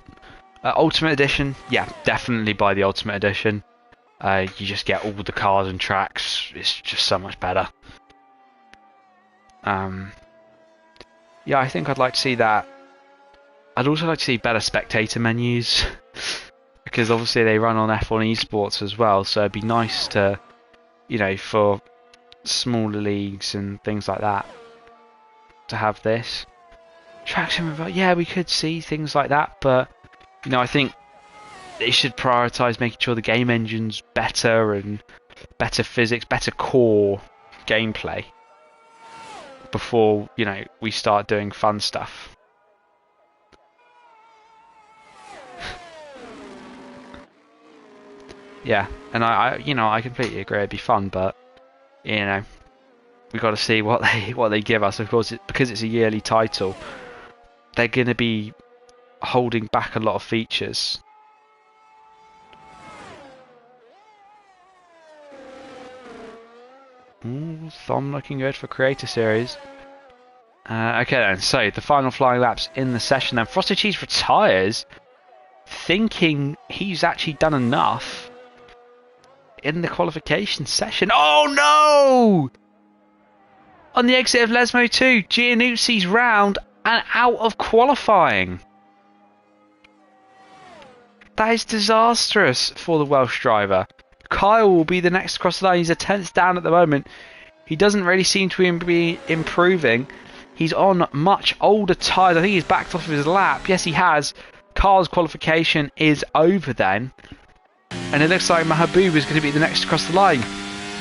Ultimate Edition. Yeah, definitely buy the Ultimate Edition. You just get all the cars and tracks. It's just so much better. Yeah, I think I'd like to see that. I'd also like to see better spectator menus. Because obviously they run on F1 Esports as well, so it'd be nice to, you know, for smaller leagues and things like that, to have this. Traction revival, yeah, we could see things like that, but, you know, I think they should prioritise making sure the game engine's better and better physics, better core gameplay before, you know, we start doing fun stuff. Yeah, and I you know, I completely agree. It'd be fun, but you know, we got to see what they give us. Of course, because it's a yearly title, they're going to be holding back a lot of features. Ooh, Thumb looking good for Creator Series. Okay then, so the final flying laps in the session. Then Frosted Cheese retires, thinking he's actually done enough. In the qualification session. Oh no! On the exit of Lesmo 2, Giannuzzi's round and out of qualifying. That is disastrous for the Welsh driver. Kyle will be the next across the line. He's a 10th down at the moment. He doesn't really seem to be improving. He's on much older tyres. I think he's backed off of his lap. Yes, he has. Kyle's qualification is over then. And it looks like Mahabub is going to be the next across the line.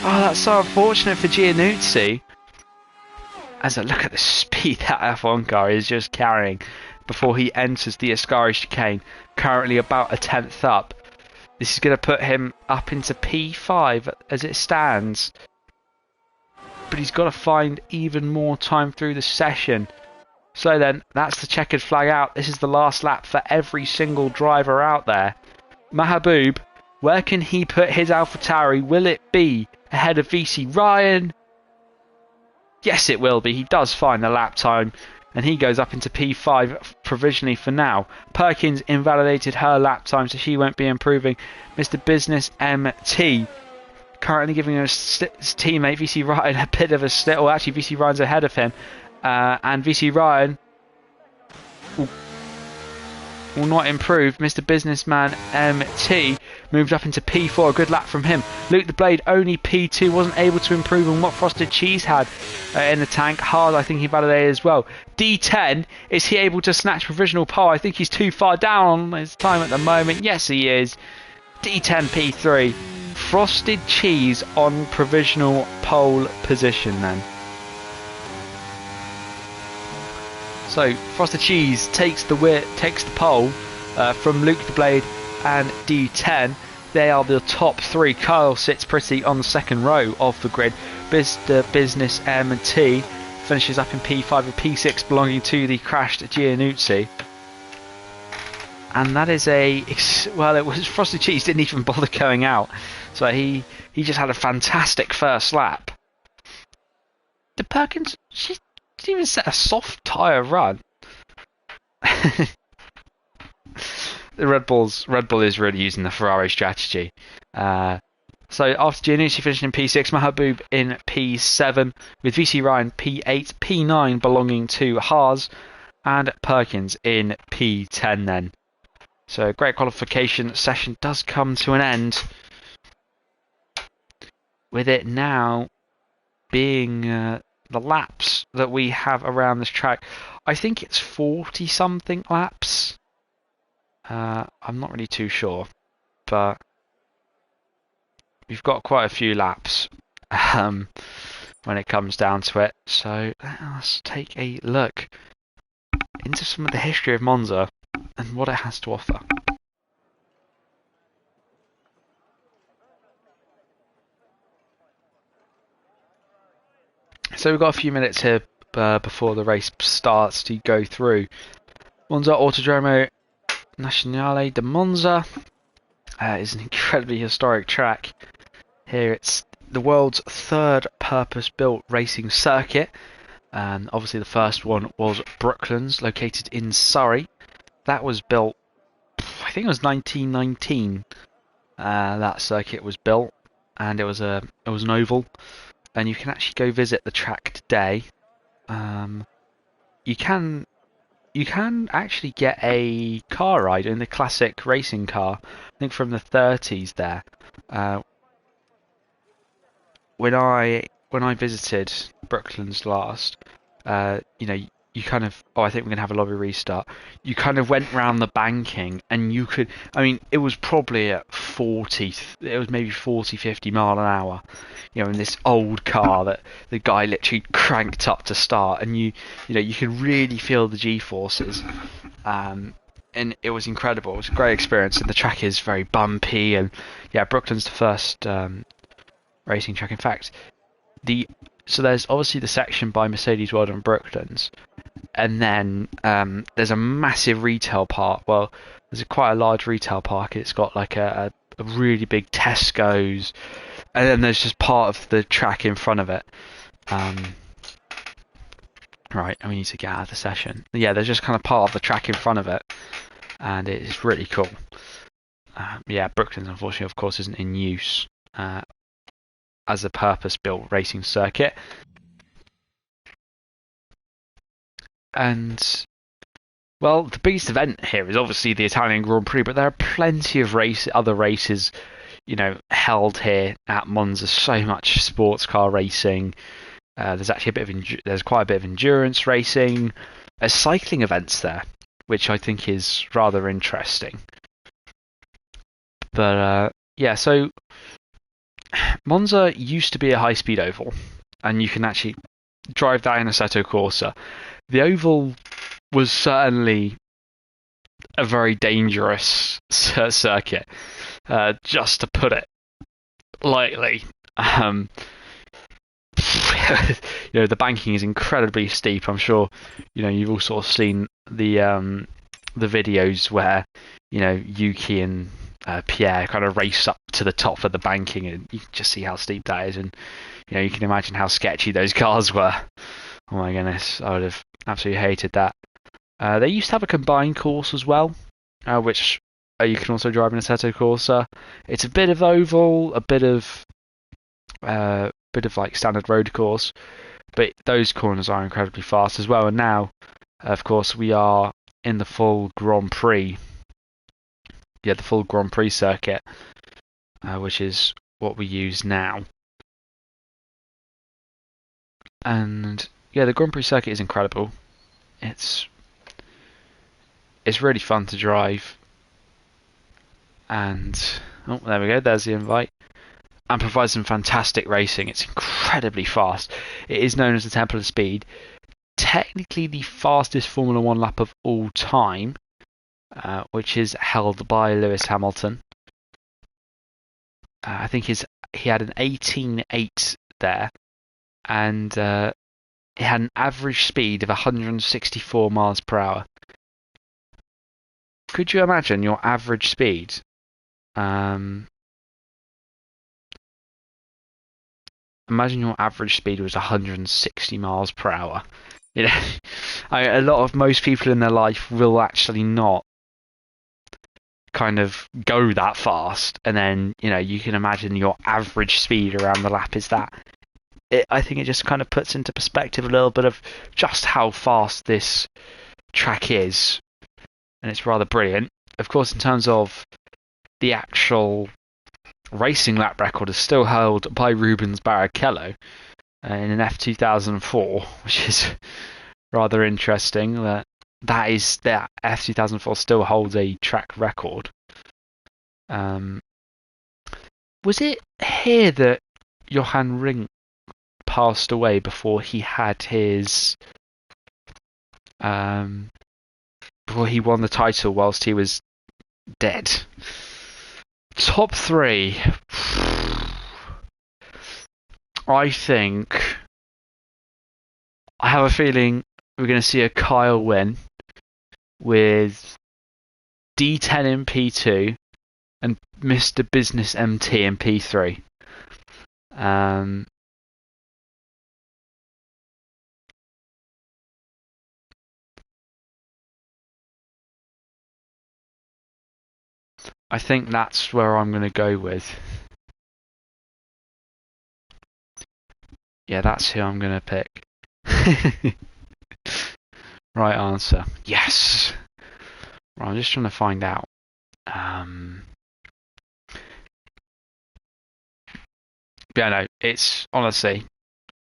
Oh, that's so unfortunate for Giannuzzi. As I look at the speed that F1 car is just carrying before he enters the Ascari chicane, currently about a 10th up. This is going to put him up into P5 as it stands. But he's got to find even more time through the session. So then, that's the checkered flag out. This is the last lap for every single driver out there. Mahabub, where can he put his AlphaTauri? Will it be ahead of VC Ryan? Yes, it will be. He does find the lap time, and he goes up into P5 provisionally for now. Perkins invalidated her lap time, so she won't be improving. Mr. Business MT currently giving his teammate VC Ryan a bit of a slip. Well, actually, VC Ryan's ahead of him, and VC Ryan will not improve. Mr. Businessman MT moved up into P4, a good lap from him. Luke the Blade only P2, wasn't able to improve on what Frosted Cheese had in the tank. Hard, I think he validated as well. D10, is he able to snatch provisional pole? I think he's too far down on his time at the moment. Yes, he is. D10 P3. Frosted Cheese on provisional pole position then. So Frosted Cheese takes the pole from Luke the Blade and D10. They are the top three. Kyle sits pretty on the second row of the grid. Business M&T finishes up in P5 and P6, belonging to the crashed Giannuzzi. And that is well, it was Frosted Cheese didn't even bother going out, so he just had a fantastic first lap. The Perkins, she didn't even set a soft tyre run. The Red Bull is really using the Ferrari strategy. So after Giannuzzi finishing in P6, Mahabub in P7, with VC Ryan P8, P9 belonging to Haas, and Perkins in P10 then. So a great qualification session does come to an end, with it now being the laps that we have around this track. I think it's 40 something laps. I'm not really too sure, but we've got quite a few laps when it comes down to it. So let's take a look into some of the history of Monza and what it has to offer. So we've got a few minutes here before the race starts to go through. Monza Autodromo Nazionale di Monza is an incredibly historic track. Here it's the world's third purpose-built racing circuit. And obviously the first one was Brooklands, located in Surrey. That was built, I think it was 1919. That circuit was built, and it was an oval. And you can actually go visit the track today. You can actually get a car ride in the classic racing car. I think from the 30s there. When I visited Brooklands last, you kind of, I think we're gonna have a lobby restart. You kind of went round the banking, and you could, it was probably at 40, it was maybe 40, 50 mile an hour, in this old car that the guy literally cranked up to start, and you could really feel the G-forces, and it was incredible. It was a great experience, and the track is very bumpy, and yeah, Brooklands the first racing track. In fact, so there's obviously the section by Mercedes World and Brooklands, and then there's a massive retail park. Well, there's quite a large retail park. It's got like a really big Tesco's, and then there's just part of the track in front of it. Right, and we need to get out of the session. Yeah, there's just kind of part of the track in front of it, and it's really cool. Yeah, Brooklands, unfortunately, of course, isn't in use as a purpose-built racing circuit. And, well, the biggest event here is obviously the Italian Grand Prix, but there are plenty of other races, held here at Monza. So much sports car racing. There's actually there's quite a bit of endurance racing. There's cycling events there, which I think is rather interesting. But yeah, so Monza used to be a high-speed oval, and you can actually drive that in Assetto Corsa. The oval was certainly a very dangerous circuit, just to put it lightly. The banking is incredibly steep. I'm sure you've all sort of seen the videos where Yuki and Pierre kind of race up to the top of the banking, and you can just see how steep that is, and you can imagine how sketchy those cars were. Oh my goodness, I would have absolutely hated that. They used to have a combined course as well, which you can also drive in Assetto Corsa. It's a bit of oval, a bit of like standard road course, but those corners are incredibly fast as well. And now, of course, we are in the full Grand Prix. Yeah, the full Grand Prix circuit, which is what we use now. And yeah, the Grand Prix circuit is incredible. It's really fun to drive. And oh, there we go. There's the invite. And provides some fantastic racing. It's incredibly fast. It is known as the Temple of Speed. Technically the fastest Formula 1 lap of all time, which is held by Lewis Hamilton. I think he had an 18.8 there, and it had an average speed of 164 miles per hour. Could you imagine your average speed? Imagine your average speed was 160 miles per hour. Most people in their life will actually not kind of go that fast, and then you can imagine your average speed around the lap is that. I think it just kind of puts into perspective a little bit of just how fast this track is, and it's rather brilliant. Of course, in terms of the actual racing lap record, is still held by Rubens Barrichello in an F2004, which is rather interesting. That F2004 still holds a track record. Was it here that Johan Rinck passed away before he had his before he won the title whilst he was dead? Top 3. I think I have a feeling we're going to see a Kyle win with D10 in P2 and Mr. Business MT in P3. I think that's where I'm going to go with. Yeah, that's who I'm going to pick. Right answer. Yes! Right, I'm just trying to find out. Yeah, no, it's honestly,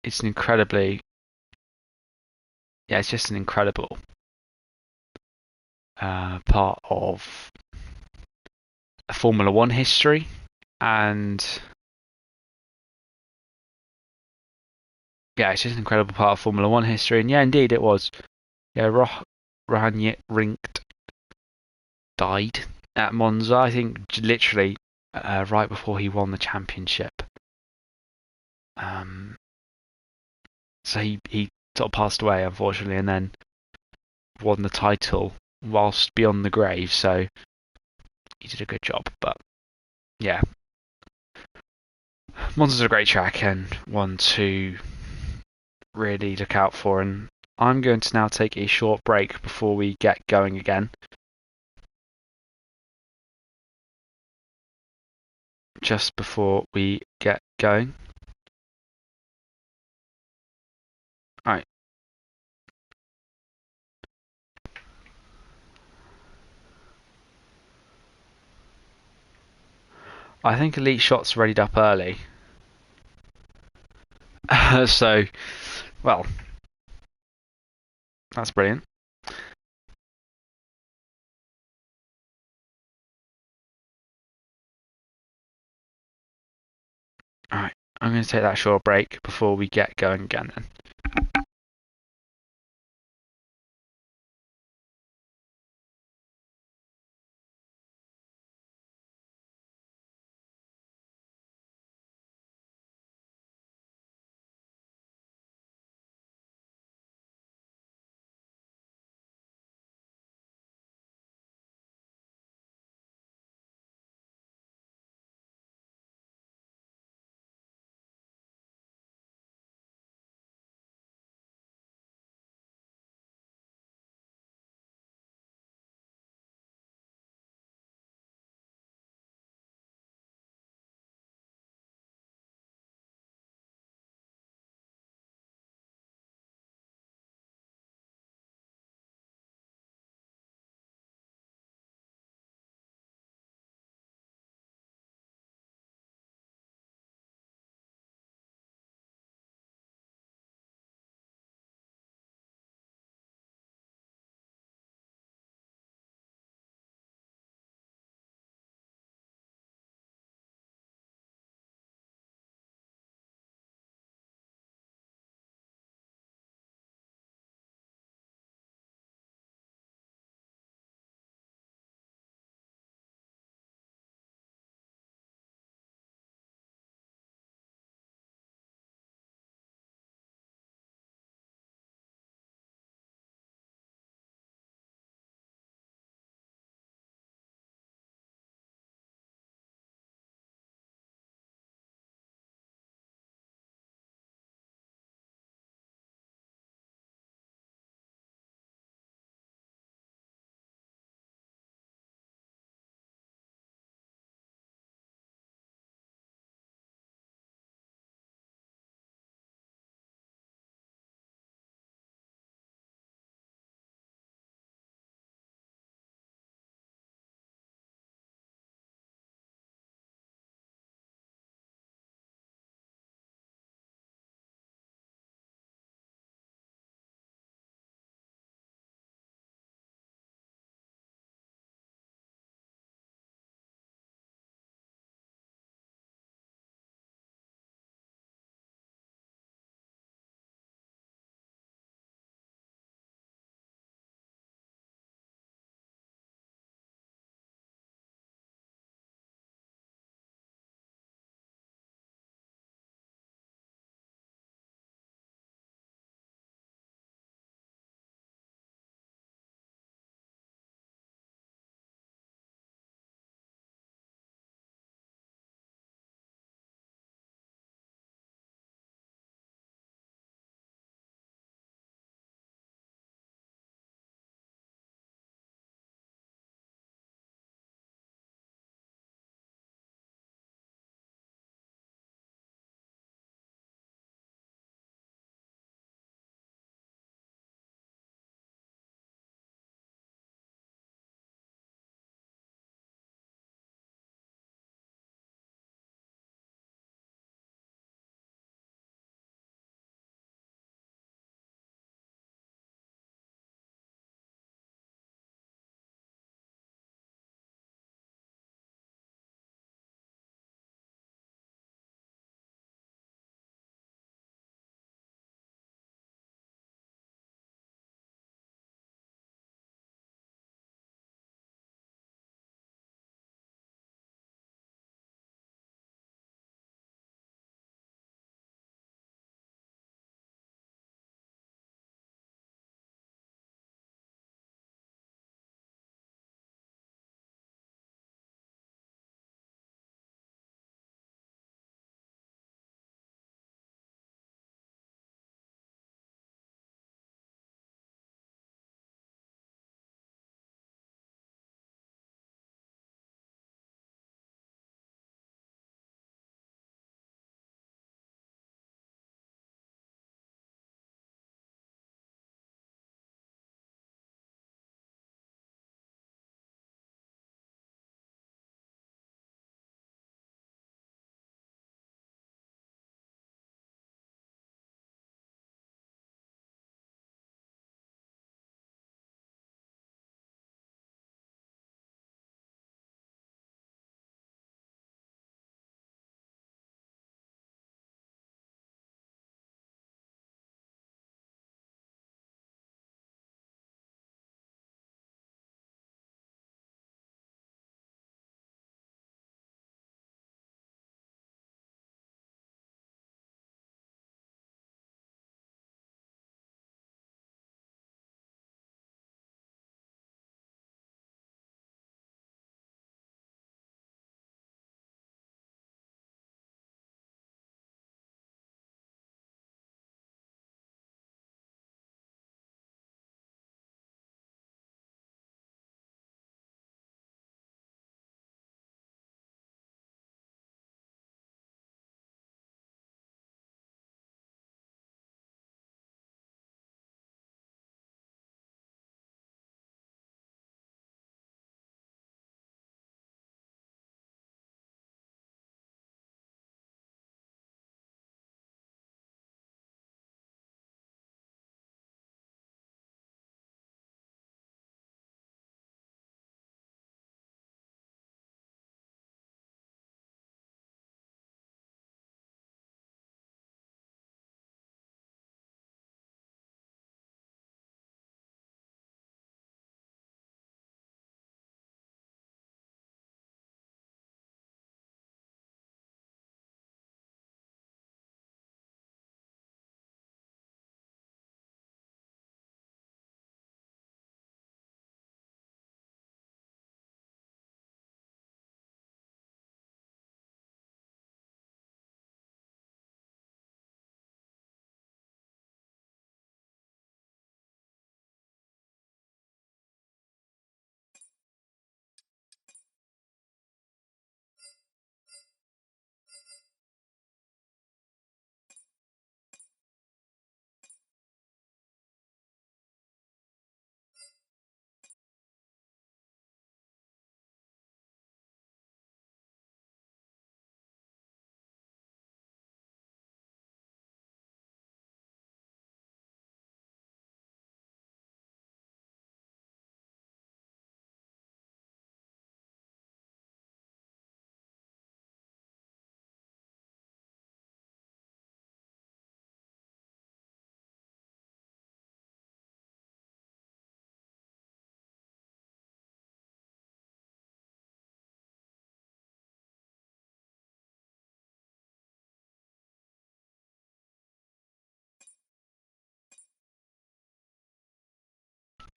it's an incredibly, yeah, it's just an incredible part of Formula One history, and yeah, it's just an incredible part of Formula One history, and yeah, indeed it was. Yeah, Rohan Rinkt died at Monza, I think, literally right before he won the championship. So he sort of passed away, unfortunately, and then won the title whilst beyond the grave. So he did a good job, but yeah, Monza's a great track and one to really look out for. And I'm going to now take a short break before we get going again. Just before we get going. Alright. I think Elite Shot's readied up early. So, well, that's brilliant. Alright, I'm going to take that short break before we get going again then.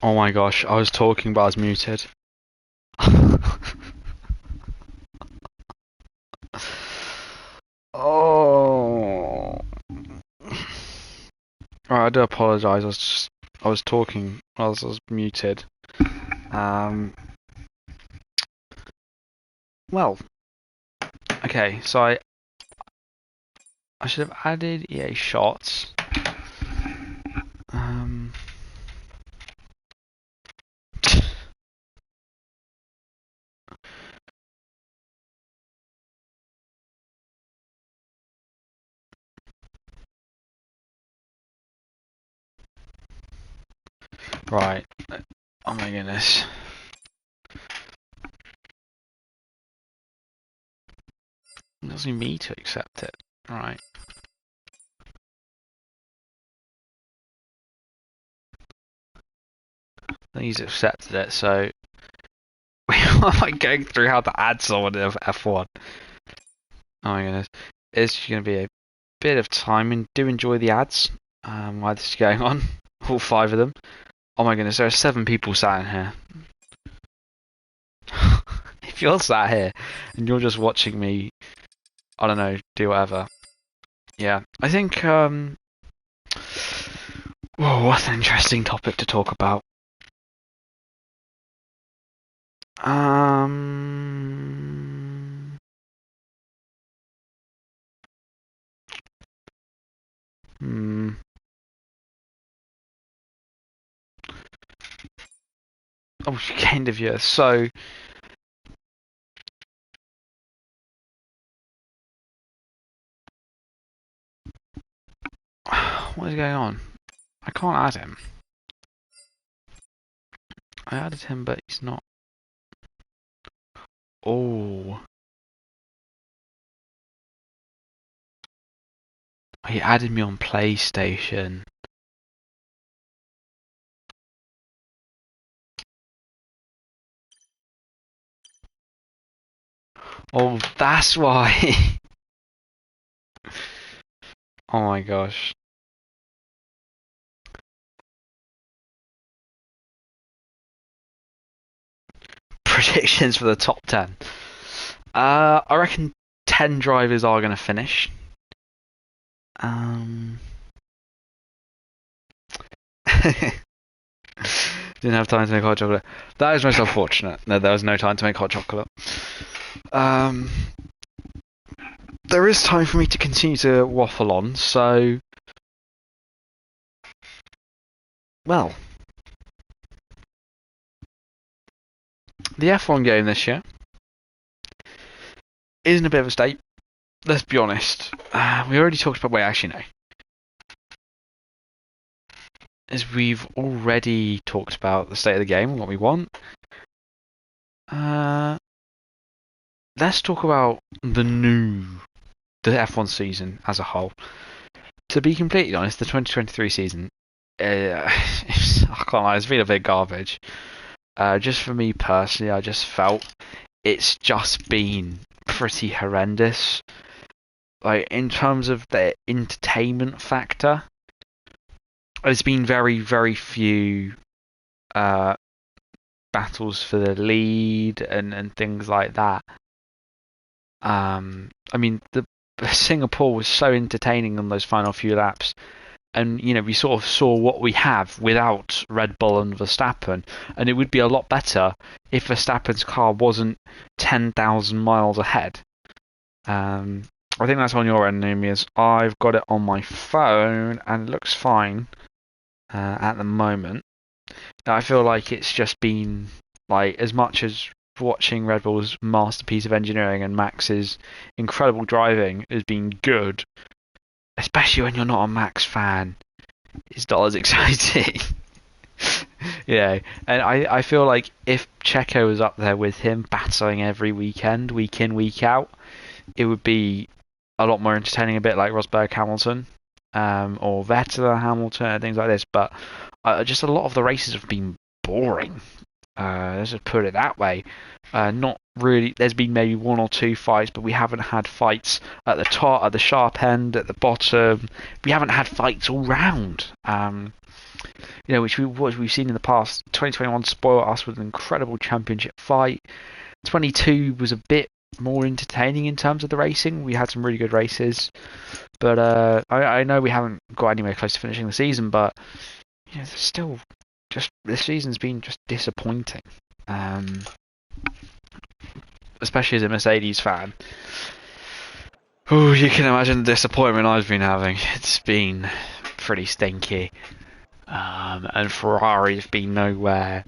Oh my gosh, I was talking but I was muted. Oh. Right, I do apologise. I was talking whilst I was muted. Um. Well. Okay, so I should have added EA shots. Um. Right. Oh my goodness. It doesn't need me to accept it. Right. He's accepted it, so we are like going through how to add someone in F1. Oh my goodness. It's going to be a bit of time, and do enjoy the ads while this is going on. All 5 of them. Oh my goodness, there are 7 people sat in here. If you're sat here and you're just watching me, I don't know, do whatever. Yeah, I think, whoa, what an interesting topic to talk about. Hmm. Oh, kind of, yeah. So, what is going on? I can't add him. I added him, but he's not. Oh. He added me on PlayStation. Oh, that's why. Oh my gosh. Predictions for the top 10. I reckon 10 drivers are going to finish. Didn't have time to make hot chocolate. That is most unfortunate. No, there was no time to make hot chocolate. There is time for me to continue to waffle on, so... Well... The F1 game this year is in a bit of a state. Let's be honest. We already talked about... Wait, actually no. As we've already talked about the state of the game and what we want. Let's talk about the F1 season as a whole. To be completely honest, the 2023 season, I can't lie, it's been a bit garbage. Just for me personally, I just felt it's just been pretty horrendous. Like, in terms of the entertainment factor, there's been very, very few battles for the lead and things like that. I mean, the Singapore was so entertaining on those final few laps, and we sort of saw what we have without Red Bull and Verstappen, and it would be a lot better if Verstappen's car wasn't 10,000 miles ahead. I think that's on your end, Numias. I've got it on my phone, and it looks fine at the moment. I feel like it's just been like, as much as watching Red Bull's masterpiece of engineering and Max's incredible driving has been good, especially when you're not a Max fan, it's not as exciting. Yeah, and I feel like if Checo was up there with him, battling every weekend, week in, week out, it would be a lot more entertaining, a bit like Rosberg Hamilton, or Vettel Hamilton, and things like this. But just a lot of the races have been boring. Let's just put it that way. Not really. There's been maybe one or two fights, but we haven't had fights at the top, at the sharp end, at the bottom. We haven't had fights all round. Which we've seen in the past. 2021 spoiled us with an incredible championship fight. 22 was a bit more entertaining in terms of the racing. We had some really good races, but I know we haven't got anywhere close to finishing the season. But there's still just this season's been just disappointing, especially as a Mercedes fan. Oh, you can imagine the disappointment I've been having. It's been pretty stinky, and Ferrari's been nowhere.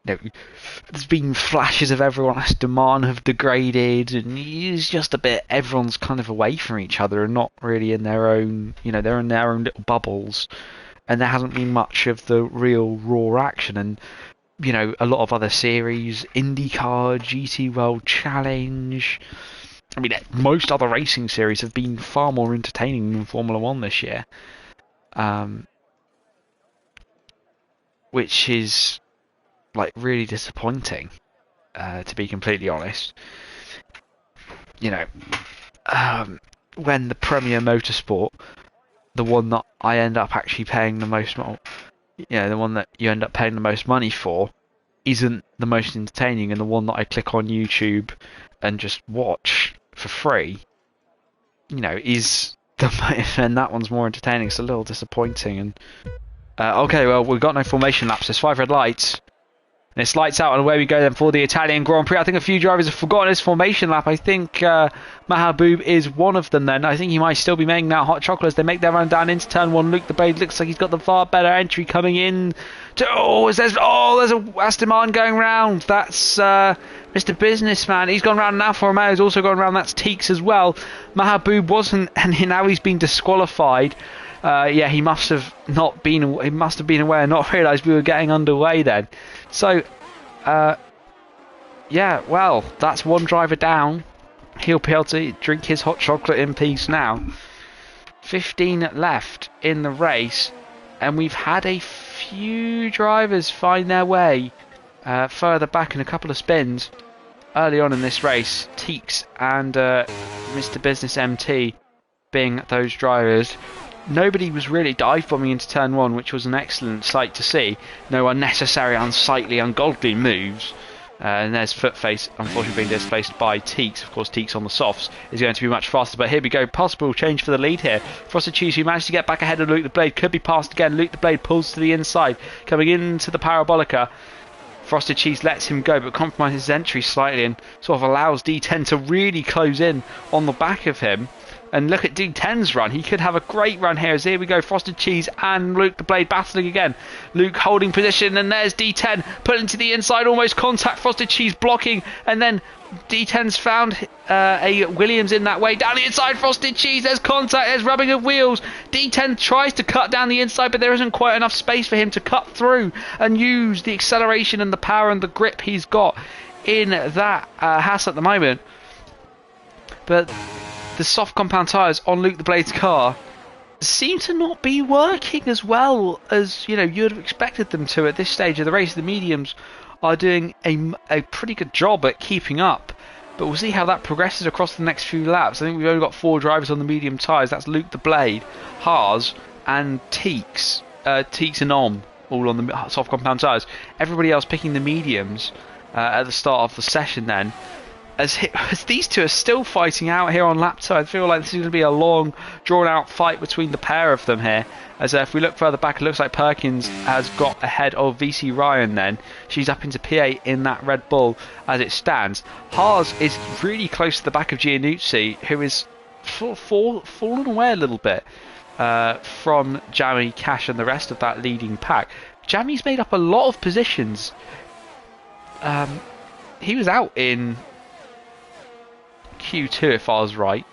There's been flashes of everyone. Aston Martin have degraded, and it's just a bit. Everyone's kind of away from each other and not really in their own. They're in their own little bubbles, and there hasn't been much of the real raw action. And a lot of other series, IndyCar, GT World Challenge. I mean, most other racing series have been far more entertaining than Formula One this year, which is really disappointing, to be completely honest. When the Premier Motorsport, the one that I end up actually paying the most, the one that you end up paying the most money for, isn't the most entertaining, and the one that I click on YouTube and just watch for free, is and that one's more entertaining. It's a little disappointing. And okay, well, we've got no formation laps. There's 5 red lights. And it's lights out, and away we go then for the Italian Grand Prix. I think a few drivers have forgotten his formation lap. I think Mahaboob is one of them then. I think he might still be making that hot chocolate as they make their run down into turn 1. Luke the Blade looks like he's got the far better entry coming in. There's a Aston Martin going round. That's Mr. Businessman. He's gone round, and Alfa Romeo has also gone round. That's Teeks as well. Mahaboob wasn't, and now he's been disqualified. He must have not been. He must have been aware and not realised we were getting underway then. So, well, that's one driver down. He'll be able to drink his hot chocolate in peace now. 15 left in the race, and we've had a few drivers find their way further back in a couple of spins early on in this race. Teeks and Mr. Business MT being those drivers. Nobody was really dive bombing into turn 1, which was an excellent sight to see. No unnecessary, unsightly, ungodly moves. And there's Footface, unfortunately being displaced by Teeks. Of course, Teeks on the softs is going to be much faster. But here we go, possible change for the lead here. Frosted Cheese, who managed to get back ahead of Luke the Blade, could be passed again. Luke the Blade pulls to the inside, coming into the Parabolica. Frosted Cheese lets him go, but compromises his entry slightly and sort of allows D10 to really close in on the back of him. And look at D10's run. He could have a great run here. As here we go, Frosted Cheese and Luke the Blade battling again. Luke holding position, and there's D10 pulling to the inside, almost contact. Frosted Cheese blocking, and then D10's found a Williams in that way. Down the inside, Frosted Cheese, there's contact, there's rubbing of wheels. D10 tries to cut down the inside, but there isn't quite enough space for him to cut through and use the acceleration and the power and the grip he's got in that Haas at the moment. But the soft compound tyres on Luke the Blade's car seem to not be working as well as you would have expected them to at this stage of the race. The mediums are doing a pretty good job at keeping up, but we'll see how that progresses across the next few laps. I think we've only got 4 drivers on the medium tyres. That's Luke the Blade, Haas and Teeks. Teeks and Om all on the soft compound tyres. Everybody else picking the mediums at the start of the session then. As these two are still fighting out here on lap 2, I feel like this is going to be a long, drawn-out fight between the pair of them here. As if we look further back, it looks like Perkins has got ahead of VC Ryan then. She's up into P8 in that Red Bull as it stands. Haas is really close to the back of Giannuzzi, who is fallen away a little bit from Jamie, Cash and the rest of that leading pack. Jamie's made up a lot of positions. He was out in Q2 if I was right.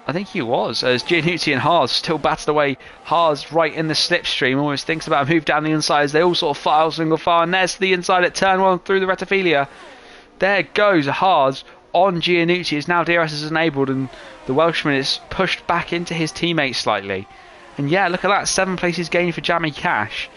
I think he was, as Giannuzzi and Haas still batted away. Haas right in the slipstream, almost thinks about a move down the inside as they all sort of file single file, and there's the inside at turn 1 through the Rettifilia. There goes Haas on Giannuzzi, as now DRS is enabled and the Welshman is pushed back into his teammate slightly. And yeah, look at that, 7 places gained for Jamie Cash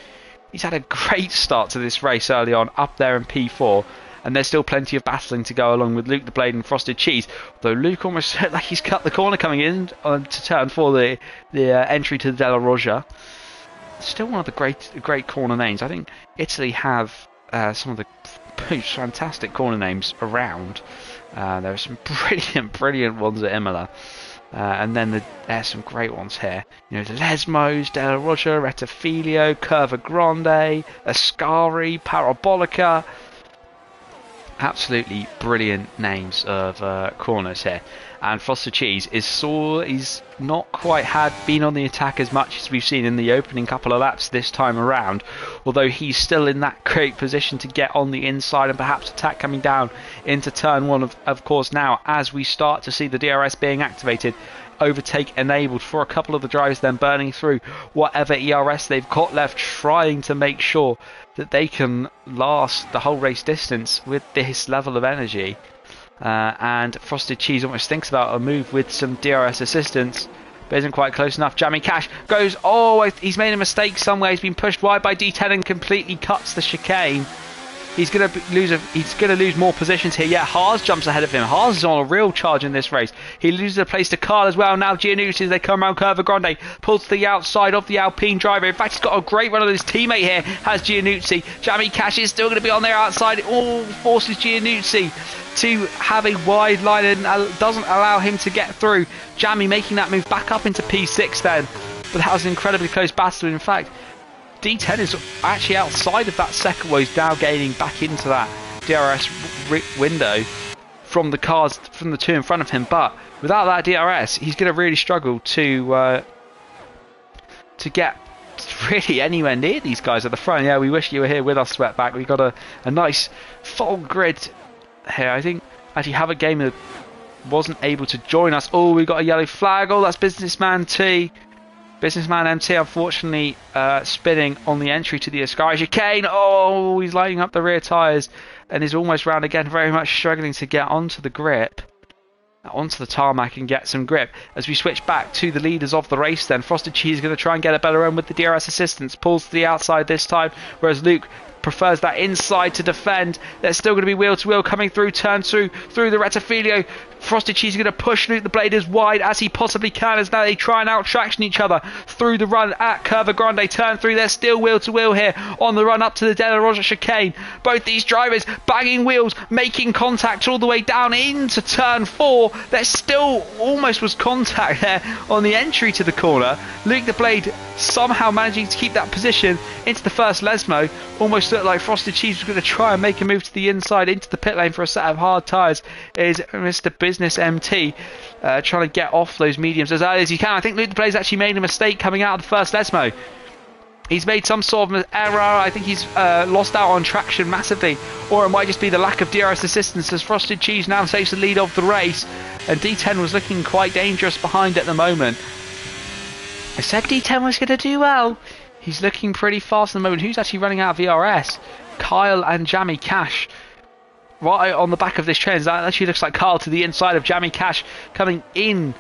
He's had a great start to this race early on, up there in P4. And there's still plenty of battling to go along with Luke the Blade and Frosted Cheese. Though Luke almost looked like he's cut the corner coming in to turn for the entry to the Della Roggia. Still one of the great corner names. I think Italy have some of the most fantastic corner names around. There are some brilliant ones at Imola. And then there's some great ones here. You know, the Lesmos, Della Roggia, Rettifilio, Curva Grande, Ascari, Parabolica. Absolutely brilliant names of corners here. And Frosted Cheese he's not quite been on the attack as much as we've seen in the opening couple of laps this time around, although he's still in that great position to get on the inside and perhaps attack coming down into turn one. Of course, now as we start to see the DRS being activated, overtake enabled for a couple of the drivers, then burning through whatever ERS they've got left, trying to make sure that they can last the whole race distance with this level of energy. And Frosted Cheese almost thinks about a move with some DRS assistance, but isn't quite close enough. Jamie Cash goes, he's made a mistake somewhere. He's been pushed wide by D10 and completely cuts the chicane. He's going to lose more positions here. Yeah, Haas jumps ahead of him. Haas is on a real charge in this race. He loses a place to Carl as well. Now Giannucci, as they come around Curva Grande, pulls to the outside of the Alpine driver. In fact, he's got a great run on his teammate here, has Giannucci. Jamie Cash is still going to be on their outside. It all forces Giannucci to have a wide line and doesn't allow him to get through. Jamie making that move back up into P6 then. But that was an incredibly close battle. In fact, D10 is actually outside of that second. Well, he's now gaining back into that DRS window from the cars, from the two in front of him. But without that DRS, he's going to really struggle to get really anywhere near these guys at the front. Yeah, we wish you were here with us, Sweatback. We got a nice full grid here. I think actually have a game that wasn't able to join us. Oh, we got a yellow flag. Oh, that's Businessman T. Businessman MT, unfortunately, spinning on the entry to the Ascari chicane. Oh, he's lighting up the rear tyres and is almost round again, very much struggling to get onto the grip, onto the tarmac and get some grip. As we switch back to the leaders of the race then, Frosted Cheese is going to try and get a better run with the DRS assistance. Pulls to the outside this time, whereas Luke prefers that inside to defend. There's still going to be wheel to wheel coming through turn two through the Rettifilio. Frosted Cheese is going to push Luke the Blade as wide as he possibly can as now they try and out-traction each other through the run at Curva Grande. Turn through, there's still wheel to wheel here on the run up to the Della Roggia chicane. Both these drivers banging wheels, making contact all the way down into turn four. There still almost was contact there on the entry to the corner. Luke the Blade somehow managing to keep that position into the first Lesmo. Almost looked like Frosted Cheese was going to try and make a move to the inside into the pit lane for a set of hard tyres. Is Mr. Business MT trying to get off those mediums as early as he can. I think Luke the Blade's actually made a mistake coming out of the first Lesmo. He's made some sort of error. I think he's lost out on traction massively, or it might just be the lack of DRS assistance as Frosted Cheese now takes the lead of the race, and D10 was looking quite dangerous behind at the moment. I said D10 was going to do well. He's looking pretty fast at the moment. Who's actually running out of VRS? Kyle and Jamie Cash right on the back of this trend. That actually looks like Kyle to the inside of Jamie Cash coming in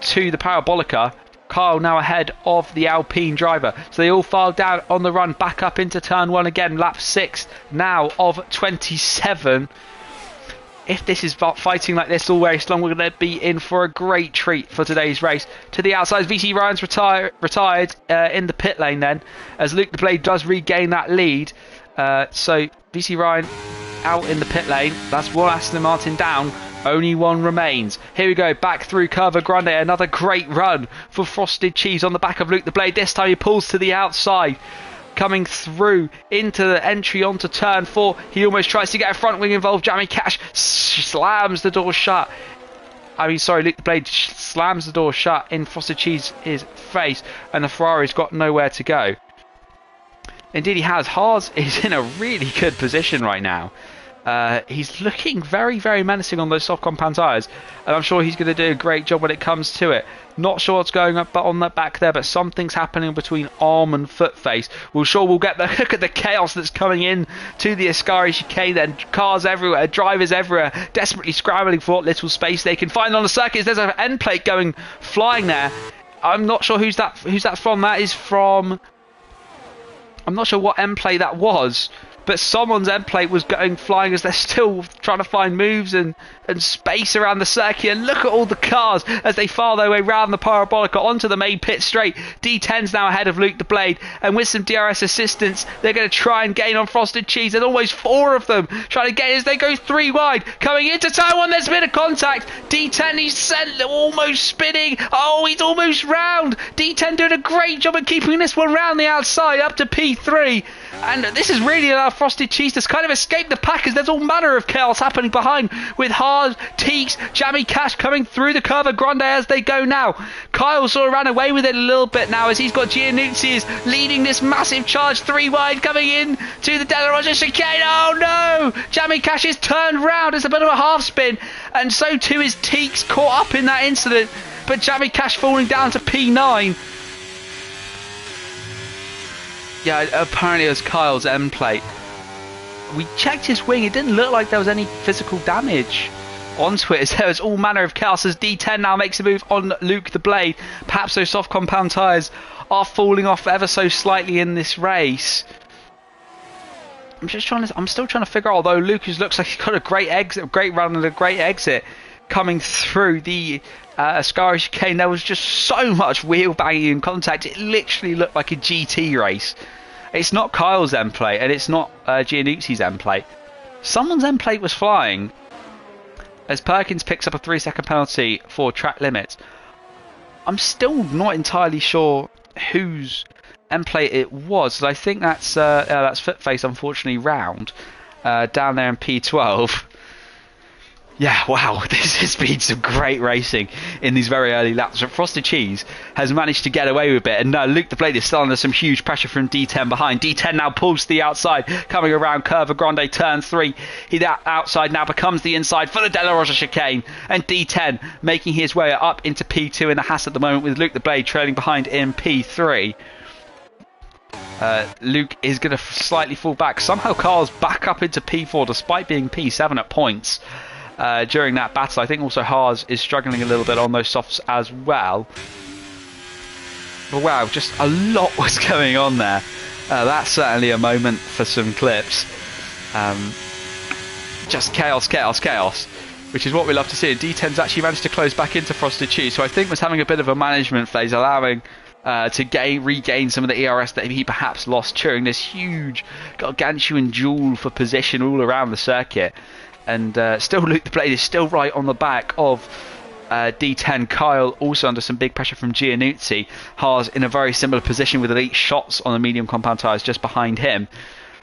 to the Parabolica. Kyle now ahead of the Alpine driver. So they all filed down on the run back up into turn one again. Lap 6 now of 27. If this is fighting like this all race long, we're going to be in for a great treat for today's race. To the outside, VC Ryan's retired in the pit lane then, as Luke the Blade does regain that lead. So VC Ryan out in the pit lane. That's one Aston Martin down. Only one remains. Here we go, back through Curva Grande. Another great run for Frosted Cheese on the back of Luke the Blade. This time he pulls to the outside. Coming through into the entry onto turn 4. He almost tries to get a front wing involved. Jamie Cash slams the door shut. Luke the Blade slams the door shut in Frosted Cheese's face, and the Ferrari's got nowhere to go. Indeed he has. Haas is in a really good position right now. He's looking very, very menacing on those soft compound tyres, and I'm sure he's going to do a great job when it comes to it. Not sure what's going up on that back there, but something's happening between arm and foot face. We'll get the look at the chaos that's coming in to the Ascari chicane. Then cars everywhere, drivers everywhere, desperately scrambling for what little space they can find on the circuit. There's an end plate going flying there. I'm not sure who's that from. That is from. I'm not sure what end plate that was, but someone's end plate was going flying as they're still trying to find moves and space around the circuit. And look at all the cars as they file their way round the parabolica onto the main pit straight. D10's now ahead of Luke the Blade, and with some DRS assistance, they're going to try and gain on Frosted Cheese. There's almost 4 of them trying to get as they go 3 wide. Coming into turn 1, there's a bit of contact. D10, he's sent, almost spinning. Oh, he's almost round. D10 doing a great job of keeping this one round the outside up to P3. And this is really allowed Frosted Cheese to kind of escape the pack, as there's all manner of chaos happening behind, with Haas, Teeks, Jammy Cash coming through the Curva Grande as they go now. Kyle sort of ran away with it a little bit now, as he's got Giannuzzi is leading this massive charge 3 wide coming in to the Della Rosa chicane. Oh no! Jammy Cash is turned round. It's a bit of a half spin, and so too is Teeks, caught up in that incident, but Jammy Cash falling down to P9. Yeah, apparently it was Kyle's end plate. We checked his wing. It didn't look like there was any physical damage onto it, as there was all manner of chaos as D10 now makes a move on Luke the Blade. Perhaps those soft compound tyres are falling off ever so slightly in this race. I'm still trying to figure out, although Lucas looks like he's got a great exit, a great run and a great exit coming through the Ascari chicane. There was just so much wheel banging and contact. It literally looked like a GT race. It's not Kyle's end plate, and it's not Giannuzzi's end plate. Someone's end plate was flying as Perkins picks up a 3-second penalty for track limits. I'm still not entirely sure whose end plate it was. I think that's Footface, unfortunately, round down there in P12. Yeah, wow, this has been some great racing in these very early laps. But Frosted Cheese has managed to get away with it. And now Luke the Blade is still under some huge pressure from D10 behind. D10 now pulls to the outside, coming around Curva Grande turn 3. That outside now becomes the inside for the Della Rosa chicane. And D10 making his way up into P2 in the Haas at the moment, with Luke the Blade trailing behind in P3. Luke is going to slightly fall back. Somehow Carl's back up into P4 despite being P7 at points. During that battle. I think also Haas is struggling a little bit on those softs as well. But wow, just a lot was going on there. That's certainly a moment for some clips. Just chaos, chaos, chaos, which is what we love to see. And D10's actually managed to close back into Frosted Cheese, who I think was having a bit of a management phase, allowing to regain some of the ERS that he perhaps lost during this huge gargantuan duel for position all around the circuit. And still Luke the Blade is still right on the back of D10. Kyle also under some big pressure from Giannuzzi. Haas in a very similar position with elite shots on the medium compound tyres just behind him.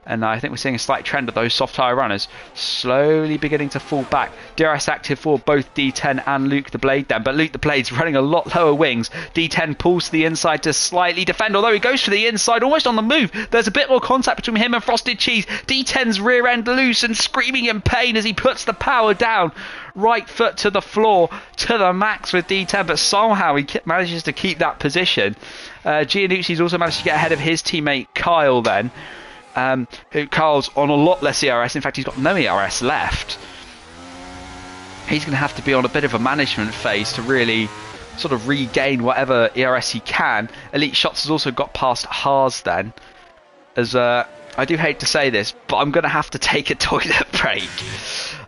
And I think we're seeing a slight trend of those soft tyre runners slowly beginning to fall back. DRS active for both D10 and Luke the Blade then, but Luke the Blade's running a lot lower wings. D10 pulls to the inside to slightly defend, although he goes for the inside almost on the move. There's a bit more contact between him and Frosted Cheese. D10's rear end loose and screaming in pain as he puts the power down. Right foot to the floor to the max with D10, but somehow he manages to keep that position. Giannuzzi's also managed to get ahead of his teammate Kyle then. Carl's on a lot less ERS. In fact, he's got no ERS left. He's going to have to be on a bit of a management phase to really sort of regain whatever ERS he can. Elite Shots has also got past Haas then. As I do hate to say this, but I'm going to have to take a toilet break.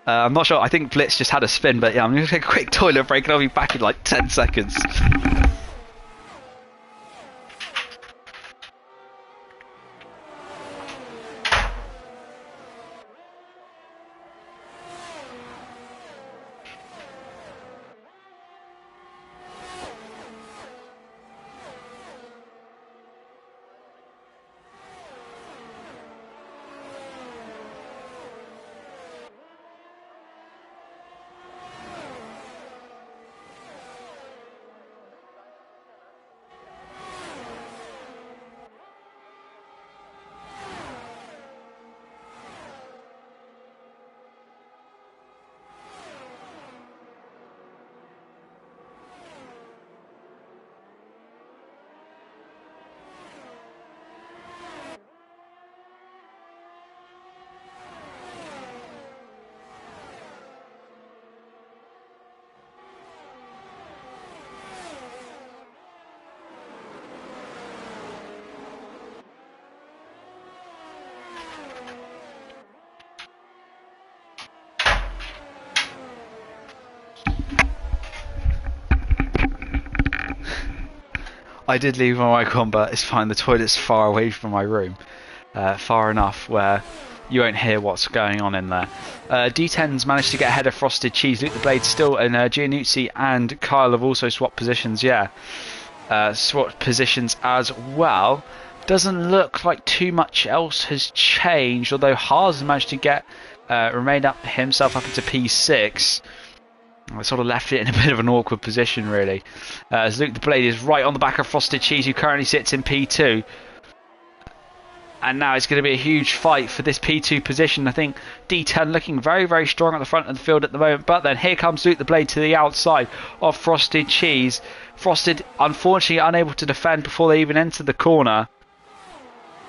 I'm not sure. I think Blitz just had a spin, but yeah, I'm going to take a quick toilet break and I'll be back in like 10 seconds. I did leave my mic on, but it's fine. The toilet's far away from my room. Far enough where you won't hear what's going on in there. D10's managed to get ahead of Frosted Cheese. Luke the Blade still, and Giannuzzi and Kyle have also swapped positions. Yeah, swapped positions as well. Doesn't look like too much else has changed, although Haas has managed to get remain up himself up into P6. I sort of left it in a bit of an awkward position, really. As Luke the Blade is right on the back of Frosted Cheese, who currently sits in P2. And now it's going to be a huge fight for this P2 position. I think D10 looking very, very strong at the front of the field at the moment. But then here comes Luke the Blade to the outside of Frosted Cheese. Frosted, unfortunately, unable to defend before they even enter the corner.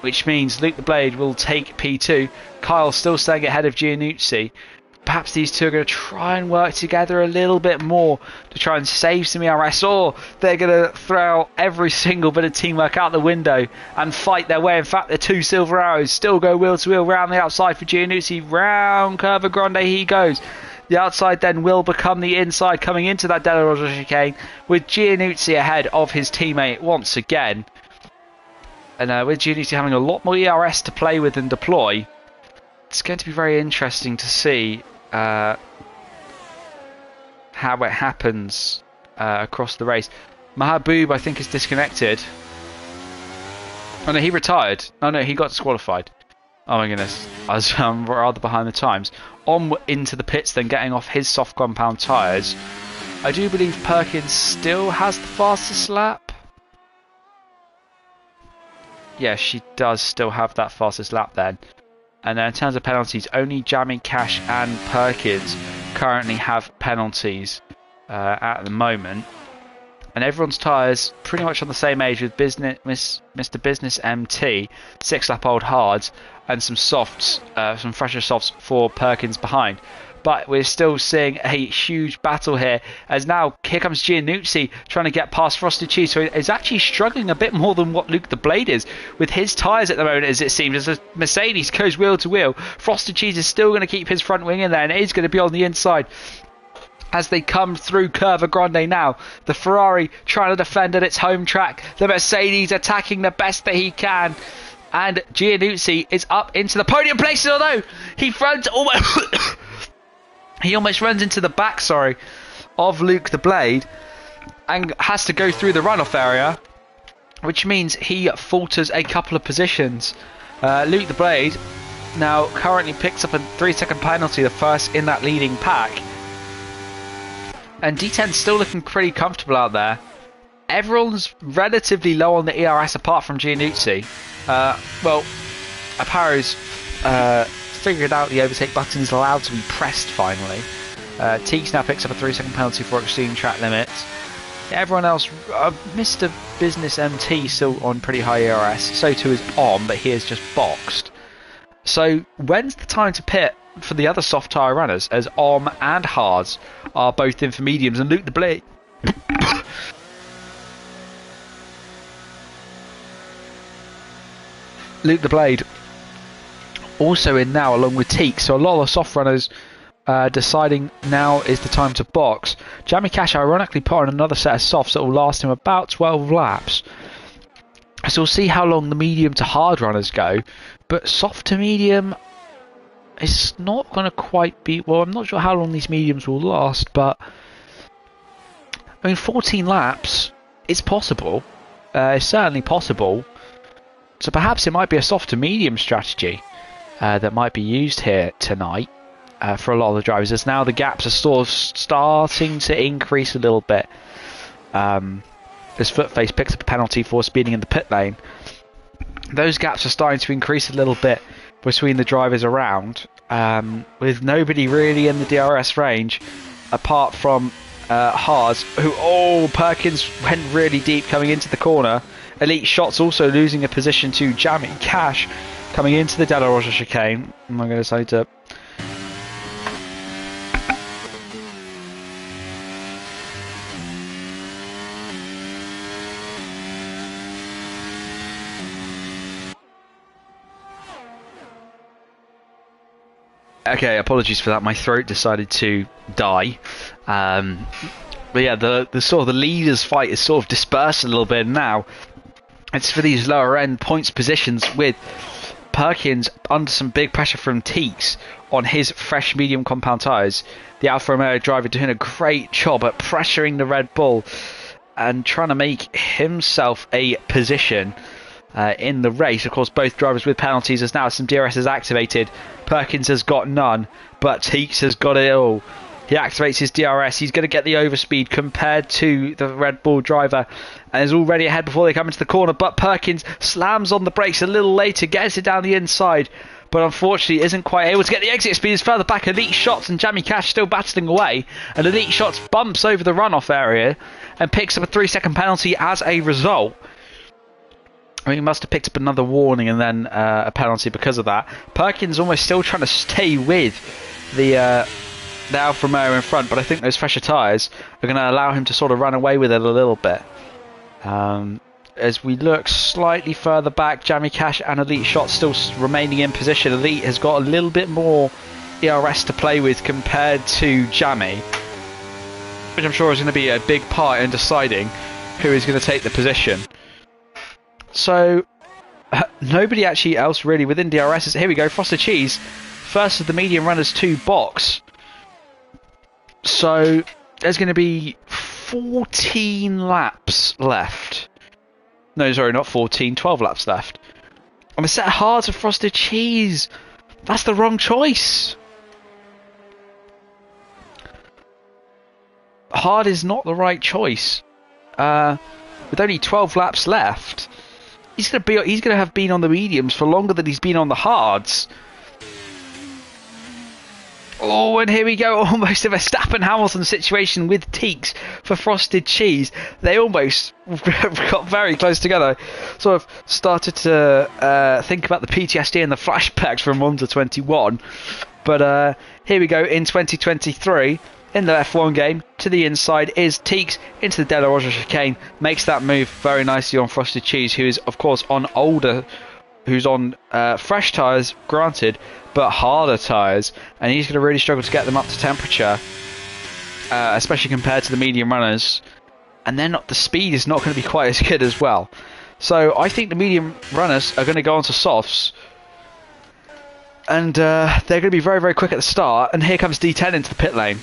Which means Luke the Blade will take P2. Kyle still staying ahead of Giannuzzi. Perhaps these two are going to try and work together a little bit more to try and save some ERS, or they're going to throw every single bit of teamwork out the window and fight their way. In fact, the two silver arrows still go wheel to wheel round the outside for Giannuzzi. Round Curva Grande he goes. The outside then will become the inside coming into that Della Rosa chicane with Giannuzzi ahead of his teammate once again. And with Giannuzzi having a lot more ERS to play with and deploy, it's going to be very interesting to see how it happens across the race. Mahaboob, I think, is disconnected. Oh no, he retired. Oh no, he got disqualified. Oh my goodness, I was rather behind the times. On into the pits, then getting off his soft compound tyres. I do believe Perkins still has the fastest lap. Yeah, she does still have that fastest lap then. And then in terms of penalties, only Jamie Cash and Perkins currently have penalties at the moment. And everyone's tyres pretty much on the same age with Mr. Business MT, 6-lap-old hards, and some softs, some fresher softs for Perkins behind. But we're still seeing a huge battle here, as now here comes Giannuzzi trying to get past Frosted Cheese. So he's actually struggling a bit more than what Luke the Blade is with his tyres at the moment, as it seems, as the Mercedes goes wheel to wheel. Frosted Cheese is still going to keep his front wing in there, and it is going to be on the inside as they come through Curva Grande now. The Ferrari trying to defend at its home track. The Mercedes attacking the best that he can. And Giannuzzi is up into the podium places, although he runs almost... he almost runs into the back, of Luke the Blade and has to go through the runoff area, which means he falters a couple of positions. Luke the Blade now currently picks up a 3-second penalty, the first in that leading pack. And D10's still looking pretty comfortable out there. Everyone's relatively low on the ERS apart from Giannuzzi. Well, Aparo's figured out the overtake button is allowed to be pressed finally. Teeks now picks up a 3-second penalty for exceeding track limits. Everyone else, Mr. Business MT still on pretty high ERS, so too is Om, but he is just boxed. So when's the time to pit for the other soft tyre runners, as Om and Hards are both in for mediums, and Luke the Blade Luke the Blade also in now along with Teek. So a lot of the soft runners deciding now is the time to box. Jamie Cash ironically put on another set of softs that will last him about 12 laps. So we'll see how long the medium to hard runners go. But soft to medium is not going to quite be... Well, I'm not sure how long these mediums will last, but... I mean, 14 laps, it's possible. It's certainly possible. So perhaps it might be a soft to medium strategy that might be used here tonight for a lot of the drivers, as now the gaps are sort of starting to increase a little bit. As Footface picks up a penalty for speeding in the pit lane. Those gaps are starting to increase a little bit between the drivers around, with nobody really in the DRS range apart from Haas, who... Oh, Perkins went really deep coming into the corner. Elite Shots also losing a position to Jamie Cash coming into the Della Rosa chicane. I'm going to decide to... Okay, apologies for that. My throat decided to die. But yeah, the sort of the leaders fight is sort of dispersed a little bit now. It's for these lower end points positions with Perkins under some big pressure from Teeks on his fresh medium compound tyres. The Alfa Romeo driver doing a great job at pressuring the Red Bull and trying to make himself a position in the race. Of course, both drivers with penalties as now some DRS is activated. Perkins has got none, but Teeks has got it all. He activates his DRS. He's going to get the overspeed compared to the Red Bull driver and is already ahead before they come into the corner. But Perkins slams on the brakes a little later, gets it down the inside, but unfortunately isn't quite able to get the exit speed. Is further back. Elite Shots and Jamie Cash still battling away. And Elite Shots bumps over the runoff area and picks up a 3-second penalty as a result. I mean, he must have picked up another warning and then a penalty because of that. Perkins almost still trying to stay with the Alfa Romeo in front, but I think those fresher tyres are going to allow him to sort of run away with it a little bit. As we look slightly further back, Jamie Cash and Elite Shot still remaining in position. Elite has got a little bit more ERS to play with compared to Jamie, which I'm sure is going to be a big part in deciding who is going to take the position. So, nobody actually else really within DRS. Here we go, Frosted Cheese, first of the medium runners to box. So there's going to be 14 laps left. No, sorry, not 14, 12 laps left. I'm a set of hards of Frosted Cheese. That's the wrong choice. Hard is not the right choice. With only 12 laps left, he's going to have been on the mediums for longer than he's been on the hards. Oh, and here we go, almost a Verstappen-Hamilton situation with Teeks for Frosted Cheese. They almost got very close together. Sort of started to think about the PTSD and the flashbacks from Monza 21. But here we go in 2023. In the F1 game, to the inside is Teeks into the De La Roja chicane. Makes that move very nicely on Frosted Cheese, who is, of course, who's on fresh tyres, granted, but harder tyres, and he's going to really struggle to get them up to temperature, especially compared to the medium runners. And then the speed is not going to be quite as good as well. So I think the medium runners are going to go onto softs, and they're going to be very, very quick at the start. And here comes D10 into the pit lane.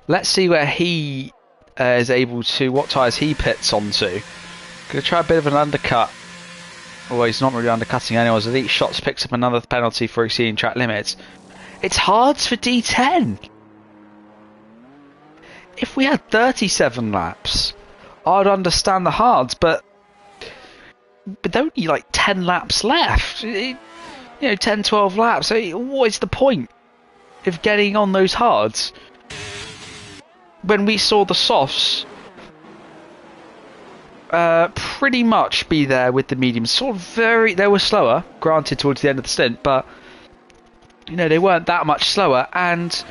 Let's see where he is able to, what tyres he pits onto. Going to try a bit of an undercut. Well, he's not really undercutting anyone. Elite Shots picks up another penalty for exceeding track limits. It's hards for D10. If we had 37 laps, I'd understand the hards, but only like 10 laps left. 10, 12 laps. So what is the point of getting on those hards? When we saw the softs pretty much be there with the mediums, sort of they were slower, granted, towards the end of the stint, but they weren't that much slower, and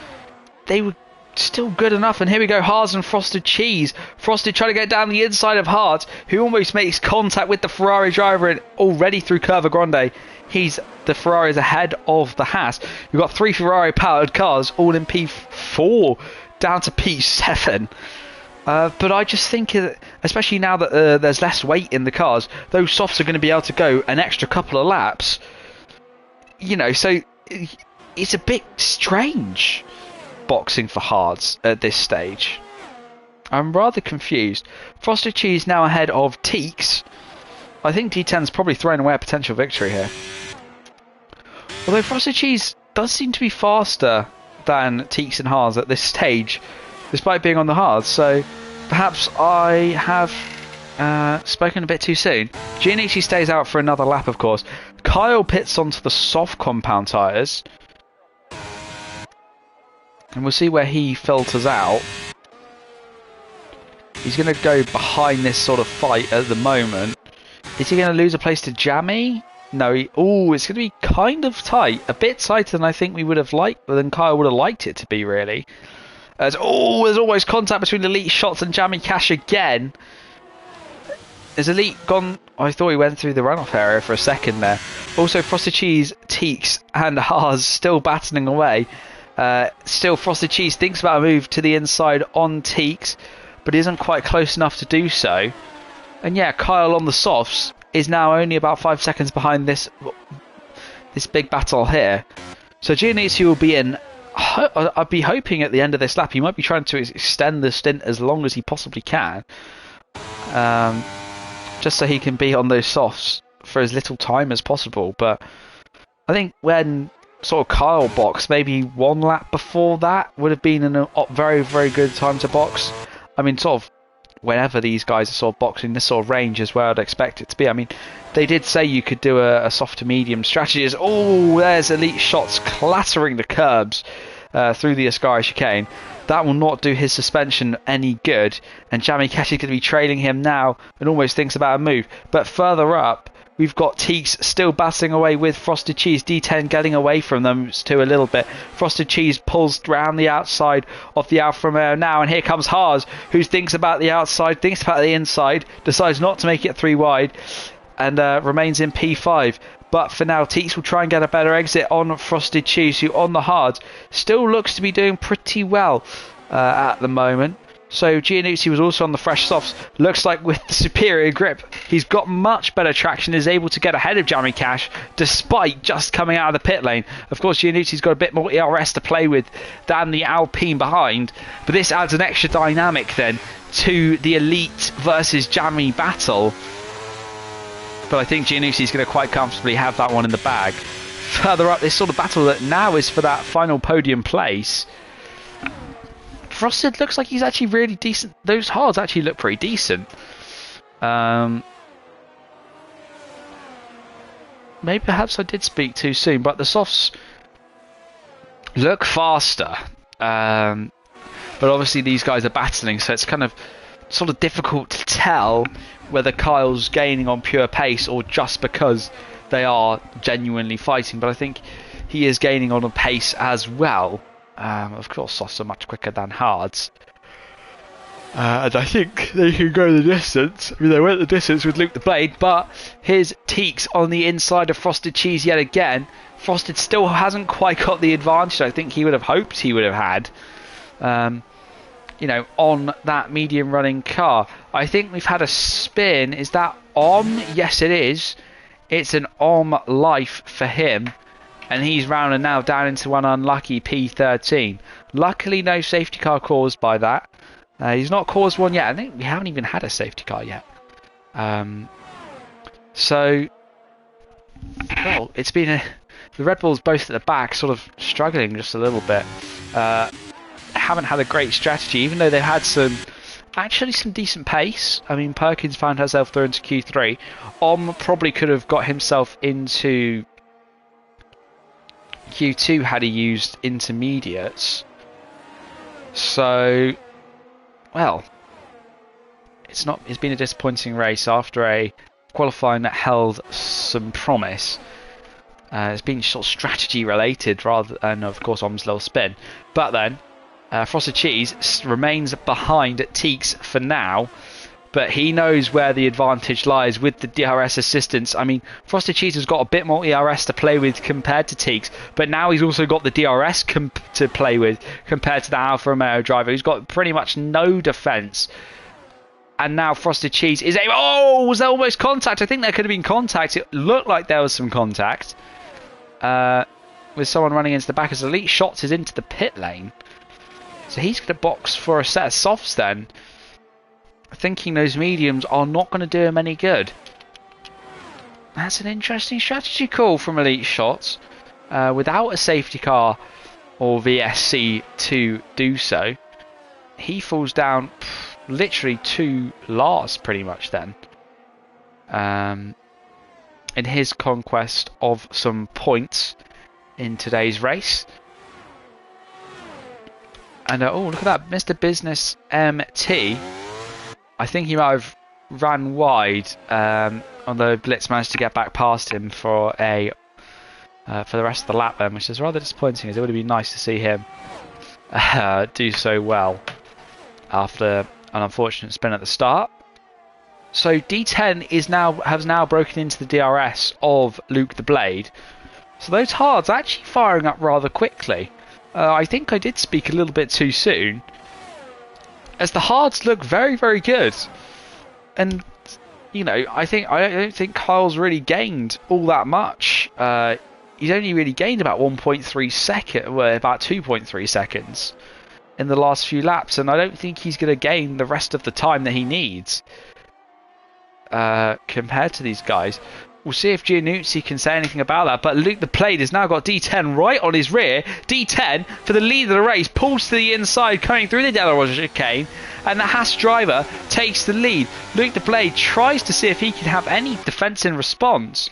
they were still good enough. And here we go, Haas and Frosted Cheese. Frosted trying to get down the inside of Hart, who almost makes contact with the Ferrari driver, and already through Curva Grande, the Ferrari's ahead of the Haas. We've got 3 Ferrari powered cars, all in P4 down to P7. But I just think, especially now that there's less weight in the cars, those softs are going to be able to go an extra couple of laps. So it's a bit strange boxing for hards at this stage. I'm rather confused. Frosted Cheese now ahead of Teeks. I think D10's probably thrown away a potential victory here. Although Frosted Cheese does seem to be faster than Teeks and hards at this stage, despite being on the hards, so perhaps I have spoken a bit too soon. Giannici stays out for another lap, of course. Kyle pits onto the soft compound tyres, and we'll see where he filters out. He's going to go behind this sort of fight at the moment. Is he going to lose a place to Jamie? No, it's going to be kind of tight. A bit tighter than I think we would have liked, than Kyle would have liked it to be, really. There's always contact between Elite Shots and Jamie Cash again. Is Elite gone? I thought he went through the runoff area for a second there. Also, Frosted Cheese, Teeks and Haas still battling away. Still, Frosted Cheese thinks about a move to the inside on Teeks, but isn't quite close enough to do so. And yeah, Kyle on the softs is now only about 5 seconds behind this big battle here. So Giannuzzi will be in. I'd be hoping at the end of this lap he might be trying to extend the stint as long as he possibly can, just so he can be on those softs for as little time as possible. But I think when sort of Kyle boxed, maybe 1 lap before that would have been a very, very good time to box. I mean, sort of whenever these guys are sort of boxing this sort of range is where I'd expect it to be. I mean, they did say you could do a soft to medium strategy. Oh, there's Elite Shots clattering the curbs through the Ascari chicane. That will not do his suspension any good, and Jamie Cash is going to be trailing him now and almost thinks about a move. But further up, we've got Teeks still battling away with Frosted Cheese. D10 getting away from them too a little bit. Frosted Cheese pulls round the outside of the Alfa Romeo now, and here comes Haas, who thinks about the outside, thinks about the inside, decides not to make it 3 wide, and remains in P5. But for now, Teeks will try and get a better exit on Frosted Cheese, who on the hard still looks to be doing pretty well at the moment. So Giannuzzi was also on the fresh softs. Looks like with the superior grip, he's got much better traction, is able to get ahead of Jamie Cash despite just coming out of the pit lane. Of course, Giannuzzi's got a bit more ERS to play with than the Alpine behind, but this adds an extra dynamic then to the Elite versus Jamie battle. But I think Giannuzzi's going to quite comfortably have that one in the bag. Further up, this sort of battle that now is for that final podium place. Frosted looks like he's actually really decent. Those hards actually look pretty decent. Maybe perhaps I did speak too soon, but the softs look faster. But obviously these guys are battling, so it's kind of sort of difficult to tell whether Kyle's gaining on pure pace or just because they are genuinely fighting. But I think he is gaining on a pace as well. Of course, softs are much quicker than hards. And I think they can go the distance. I mean, they went the distance with Luke the Blade, but here's Teeks on the inside of Frosted Cheese yet again. Frosted still hasn't quite got the advantage I think he would have hoped he would have had. You know, on that medium running car. I think we've had a spin. Is that on? Yes, it is. It's an on life for him. And he's rounded now down into an unlucky P13. Luckily, no safety car caused by that. He's not caused one yet. I think we haven't even had a safety car yet. So, well, it's been the Red Bulls both at the back sort of struggling just a little bit. Haven't had a great strategy, even though they've had some decent pace. I mean, Perkins found herself through into Q3. Probably could have got himself into Q2 had he used intermediates. So, well, it's been a disappointing race after a qualifying that held some promise. It's been sort of strategy related rather than, of course, Om's little spin. But then Frosted Cheese remains behind at Teeks for now, but he knows where the advantage lies with the DRS assistance. I mean, Frosted Cheese has got a bit more ERS to play with compared to Teeks, but now he's also got the DRS to play with compared to the Alfa Romeo driver, who's got pretty much no defence. And now Frosted Cheese is able... Oh, was there almost contact? I think there could have been contact. It looked like there was some contact with someone running into the back as Elite Shots is into the pit lane. So he's going to box for a set of softs then, thinking those mediums are not going to do him any good. That's an interesting strategy call from Elite Shots. Without a safety car or VSC to do so, he falls down literally to last pretty much then. In his conquest of some points in today's race. And oh, look at that, Mr. Business MT. I think he might have ran wide, although Blitz managed to get back past him for the rest of the lap then, which is rather disappointing, as it would have been nice to see him do so well after an unfortunate spin at the start. So D10 has now broken into the DRS of Luke the Blade. So those hards are actually firing up rather quickly. I think I did speak a little bit too soon, as the hards look very, very good. And, you know, I don't think Kyle's really gained all that much. He's only really gained about 1.3 seconds, well, about 2.3 seconds in the last few laps, and I don't think he's going to gain the rest of the time that he needs compared to these guys. We'll see if Giannuzzi can say anything about that, but Luke the Blade has now got D10 right on his rear. D10 for the lead of the race, pulls to the inside, coming through the De La Rosa chicane, and the Haas driver takes the lead. Luke the Blade tries to see if he can have any defence in response,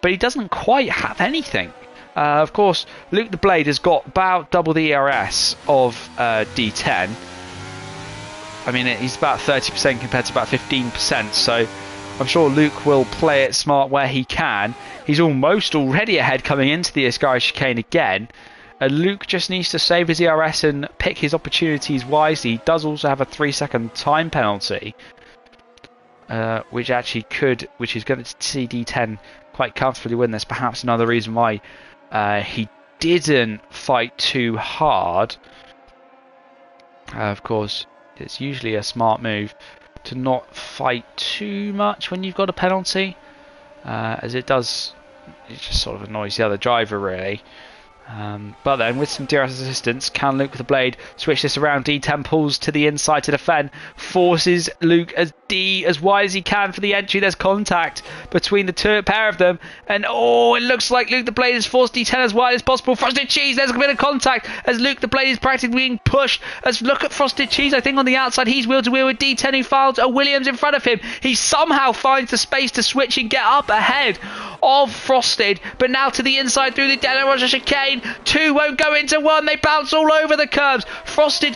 but he doesn't quite have anything. Of course, Luke the Blade has got about double the ERS of D10. I mean, he's about 30% compared to about 15%, so I'm sure Luke will play it smart where he can. He's almost already ahead coming into the Ascari chicane again. Luke just needs to save his ERS and pick his opportunities wisely. He does also have a 3-second time penalty, which is going to see D10 quite comfortably win this. Perhaps another reason why he didn't fight too hard. Of course, it's usually a smart move to not fight too much when you've got a penalty, as it just sort of annoys the other driver, really. But then with some DRS assistance, can Luke with the Blade switch this around? D10 pulls to the inside to defend, forces Luke as wide as he can for the entry. There's contact between the pair of them, and oh, it looks like Luke the Blade has forced D10 as wide as possible. Frosted Cheese, there's a bit of contact as Luke the Blade is practically being pushed. As look at Frosted Cheese, I think on the outside he's wheel to wheel with D10, who files a Williams in front of him. He somehow finds the space to switch and get up ahead of Frosted, but now to the inside through the De La Rosa chicane. Two won't go into one, they bounce all over the curbs. Frosted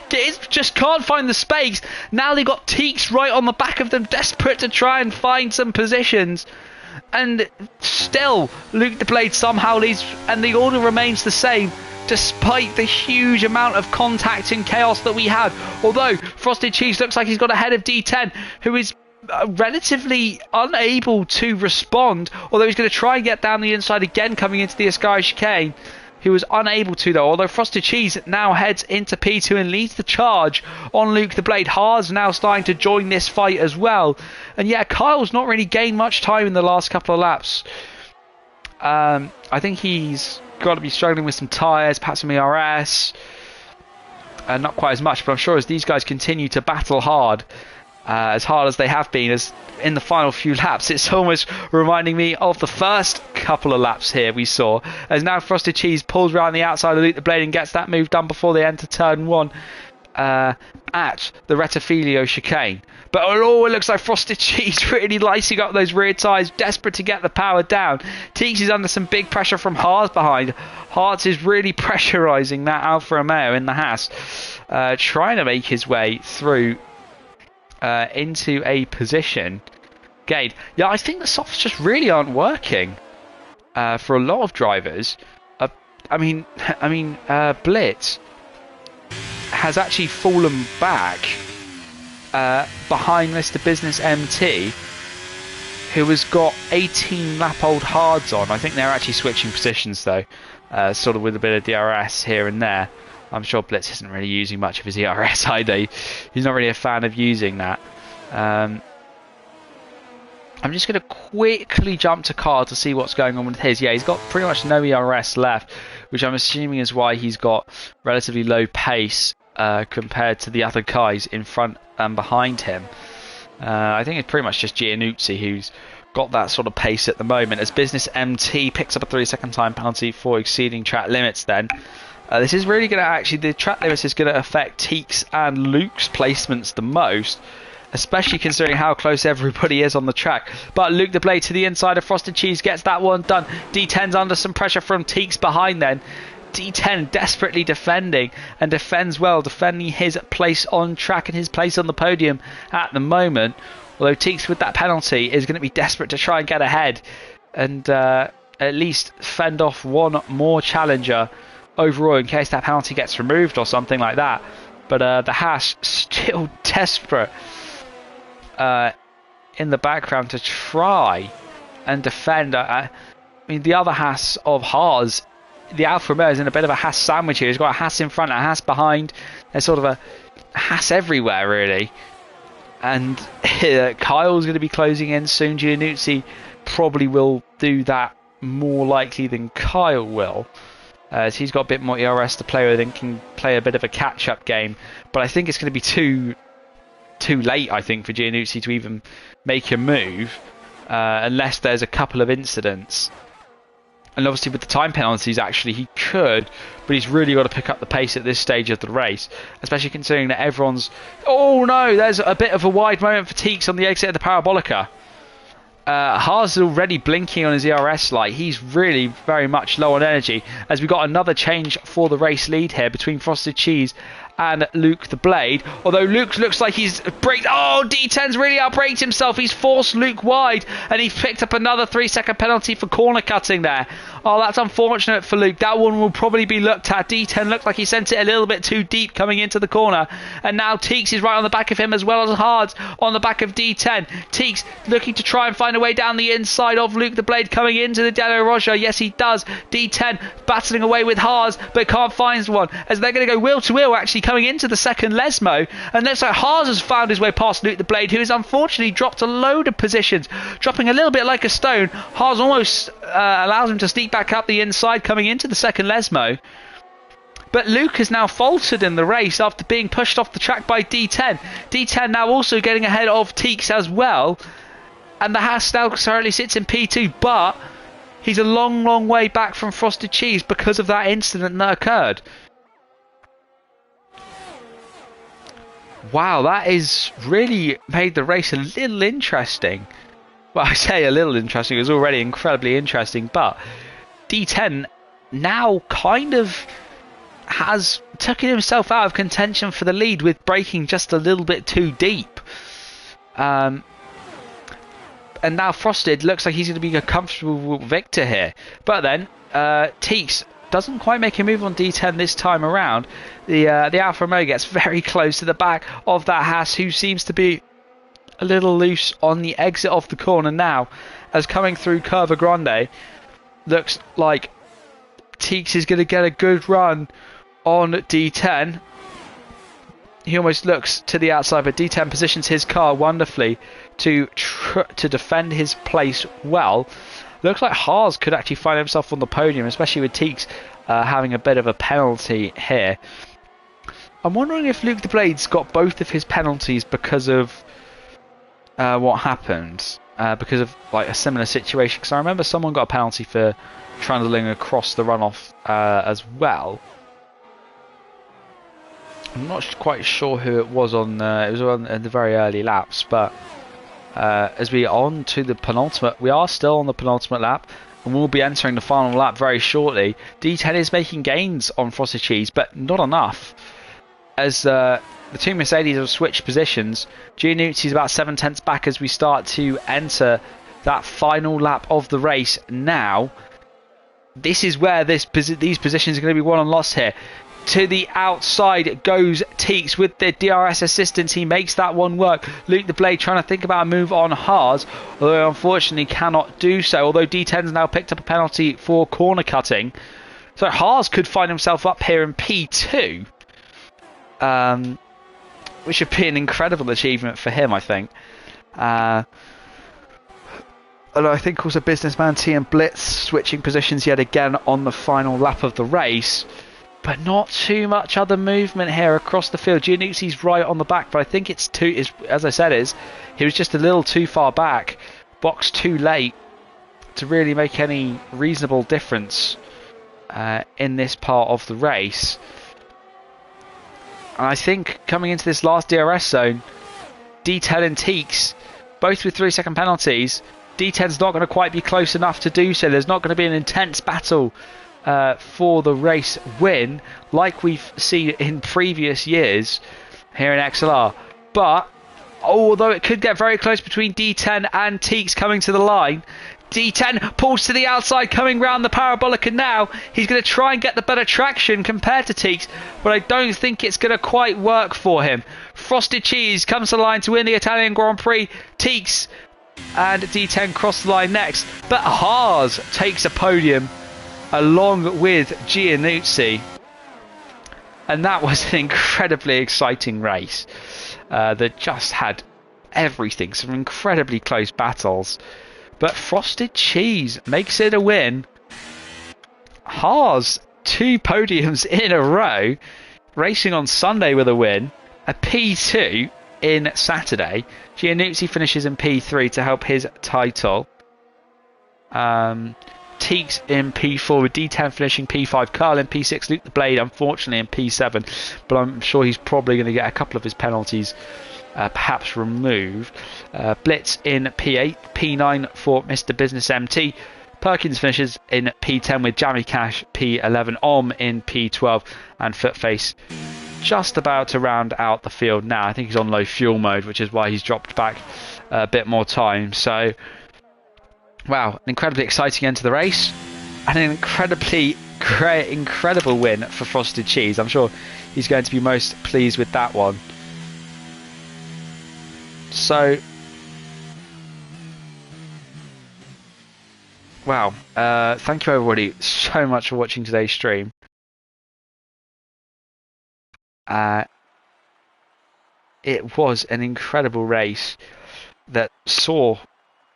just can't find the space. Now they got Teeks right on the back of them, desperate to try and find some positions. And still, Luke the Blade somehow leads, and the order remains the same, despite the huge amount of contact and chaos that we had. Although Frosted Cheese looks like he's got ahead of D10, who is relatively unable to respond, although he's going to try and get down the inside again coming into the Ascari chicane. He was unable to, though, although Frosted Cheese now heads into P2 and leads the charge on Luke the Blade. Haas now starting to join this fight as well. And yeah, Kyle's not really gained much time in the last couple of laps. I think he's got to be struggling with some tyres, perhaps some ERS. Not quite as much, but I'm sure as these guys continue to battle hard as they have been as in the final few laps, it's almost reminding me of the first couple of laps here we saw, as now Frosted Cheese pulls around the outside of Luke the Blade and gets that move done before they enter turn 1 at the Rettifilio chicane. But oh, it looks like Frosted Cheese really licing up those rear tyres, desperate to get the power down. Teeks is under some big pressure from Haas behind. Haas is really pressurising that Alfa Romeo in the Haas, trying to make his way through into a position gain. Yeah, I think the softs just really aren't working for a lot of drivers. I mean, Blitz has actually fallen back behind Mr. Business MT, who has got 18 lap old hards on. I think they're actually switching positions though, sort of with a bit of DRS here and there. I'm sure Blitz isn't really using much of his ERS either. He's not really a fan of using that. I'm just going to quickly jump to Carl to see what's going on with his. Yeah, he's got pretty much no ERS left, which I'm assuming is why he's got relatively low pace compared to the other guys in front and behind him. I think it's pretty much just Giannuzzi who's got that sort of pace at the moment, as Business MT picks up a 3-second time penalty for exceeding track limits then. This is really going to actually, the track limits is going to affect Teeks and Luke's placements the most, especially considering how close everybody is on the track. But Luke the Blade to the inside of Frosted Cheese gets that one done. D10's under some pressure from Teeks behind then. D10 desperately defending, and defends well, defending his place on track and his place on the podium at the moment. Although Teeks with that penalty is going to be desperate to try and get ahead and at least fend off one more challenger overall in case that penalty gets removed or something like that. But the Haas still desperate in the background to try and defend. I mean, the other Haas of Haas the Alfa Romeo is in a bit of a Haas sandwich here. He's got a Haas in front, a Haas behind. There's sort of a Haas everywhere, really. And Kyle's going to be closing in soon. Giannuzzi probably will do that more likely than Kyle will. As he's got a bit more ERS to play with and can play a bit of a catch-up game. But I think it's going to be too late, I think, for Giannuzzi to even make a move. Unless there's a couple of incidents. And obviously with the time penalties, actually, he could, but he's really got to pick up the pace at this stage of the race, especially considering that everyone's... Oh no, there's a bit of a wide moment for Teeks on the exit of the Parabolica. Haas is already blinking on his ERS light. He's really very much low on energy, as we got another change for the race lead here between Frosted Cheese and Luke the Blade. Although Luke looks like he's braked. Oh, D10's really outbraked himself. He's forced Luke wide, and he's picked up another 3-second penalty for corner cutting there. Oh, that's unfortunate for Luke. That one will probably be looked at. D10 looked like he sent it a little bit too deep coming into the corner. And now Teeks is right on the back of him, as well as Hards on the back of D10. Teeks looking to try and find a way down the inside of Luke the Blade coming into the Delo Roger. Yes, he does. D10 battling away with Haas, but can't find one, as they're going to go wheel to wheel, actually coming into the second Lesmo. And looks like Haas has found his way past Luke the Blade, who has unfortunately dropped a load of positions, dropping a little bit like a stone. Haas almost allows him to sneak back up the inside coming into the second Lesmo. But Luke has now faltered in the race after being pushed off the track by D10. D10 now also getting ahead of Teeks as well. And the Haas now currently sits in P2, but he's a long way back from Frosted Cheese because of that incident that occurred. Wow, that has really made the race a little interesting. Well, I say a little interesting, it was already incredibly interesting, but D10 now kind of has taken himself out of contention for the lead with braking just a little bit too deep. And now Frosted looks like he's going to be a comfortable victor here. But then, Teeks doesn't quite make a move on D10 this time around. The Alfa Romeo gets very close to the back of that Haas, who seems to be a little loose on the exit of the corner now, as coming through Curva Grande. Looks like Teeks is going to get a good run on D10. He almost looks to the outside, but D10 positions his car wonderfully to defend his place well. Looks like Haas could actually find himself on the podium, especially with Teeks having a bit of a penalty here. I'm wondering if Luke the Blade's got both of his penalties because of what happened. Because of like a similar situation. Because I remember someone got a penalty for trundling across the runoff as well. I'm not quite sure who it was on. It was on in the very early laps, but as we are on to the penultimate, we are still on the penultimate lap, and we'll be entering the final lap very shortly. D10 is making gains on Frosted Cheese, but not enough, as the two Mercedes have switched positions. Giannuzzi is about 7/10 back as we start to enter that final lap of the race. Now, this is where these positions are going to be won and lost here. To the outside goes Teeks with the DRS assistance. He makes that one work. Luke the Blade trying to think about a move on Haas, although unfortunately cannot do so. Although D10's now picked up a penalty for corner cutting. So Haas could find himself up here in P2. Which would be an incredible achievement for him, I think. Although I think also Businessman T and Blitz switching positions yet again on the final lap of the race. But not too much other movement here across the field. Giannuzzi's right on the back, but I think it's as I said, he was just a little too far back, boxed too late to really make any reasonable difference in this part of the race. And I think coming into this last DRS zone, D10 and Teeks, both with 3-second penalties, D10's not going to quite be close enough to do so. There's not going to be an intense battle for the race win like we've seen in previous years here in XLR. But although it could get very close between D10 and Teeks coming to the line, D10 pulls to the outside coming round the Parabolica now. He's going to try and get the better traction compared to Teeks, but I don't think it's going to quite work for him. Frosted Cheese comes to the line to win the Italian Grand Prix. Teeks and D10 cross the line next, but Haas takes a podium along with Giannuzzi. And that was an incredibly exciting race that just had everything, some incredibly close battles. But Frosted Cheese makes it a win. Haas, 2 podiums in a row, racing on Sunday with a win, a P2 in Saturday. Giannuzzi finishes in P3 to help his title. Teeks in P4 with D10 finishing P5, Carl in P6, Luke the Blade unfortunately in P7, but I'm sure he's probably going to get a couple of his penalties perhaps removed. Blitz in P8, P9 for Mr. Business MT. Perkins finishes in P10 with Jammy Cash P11, Om in P12, and Footface just about to round out the field now. I think he's on low fuel mode, which is why he's dropped back a bit more time. So wow, an incredibly exciting end to the race and an incredible win for Frosted Cheese. I'm sure he's going to be most pleased with that one. So, wow, thank you everybody so much for watching today's stream. It was an incredible race that saw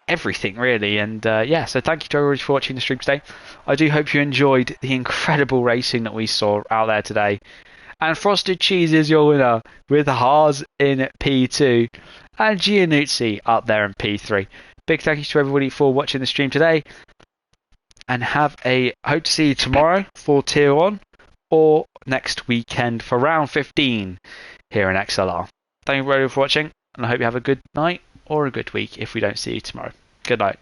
everything really, and yeah, so thank you to everybody for watching the stream today. I do hope you enjoyed the incredible racing that we saw out there today, and Frosted Cheese is your winner with Haas in P2 and Giannuzzi up there in P3. Big thank you to everybody for watching the stream today, and hope to see you tomorrow for Tier 1 or next weekend for round 15 here in XLR. Thank you everybody for watching, and I hope you have a good night or a good week if we don't see you tomorrow. Good night.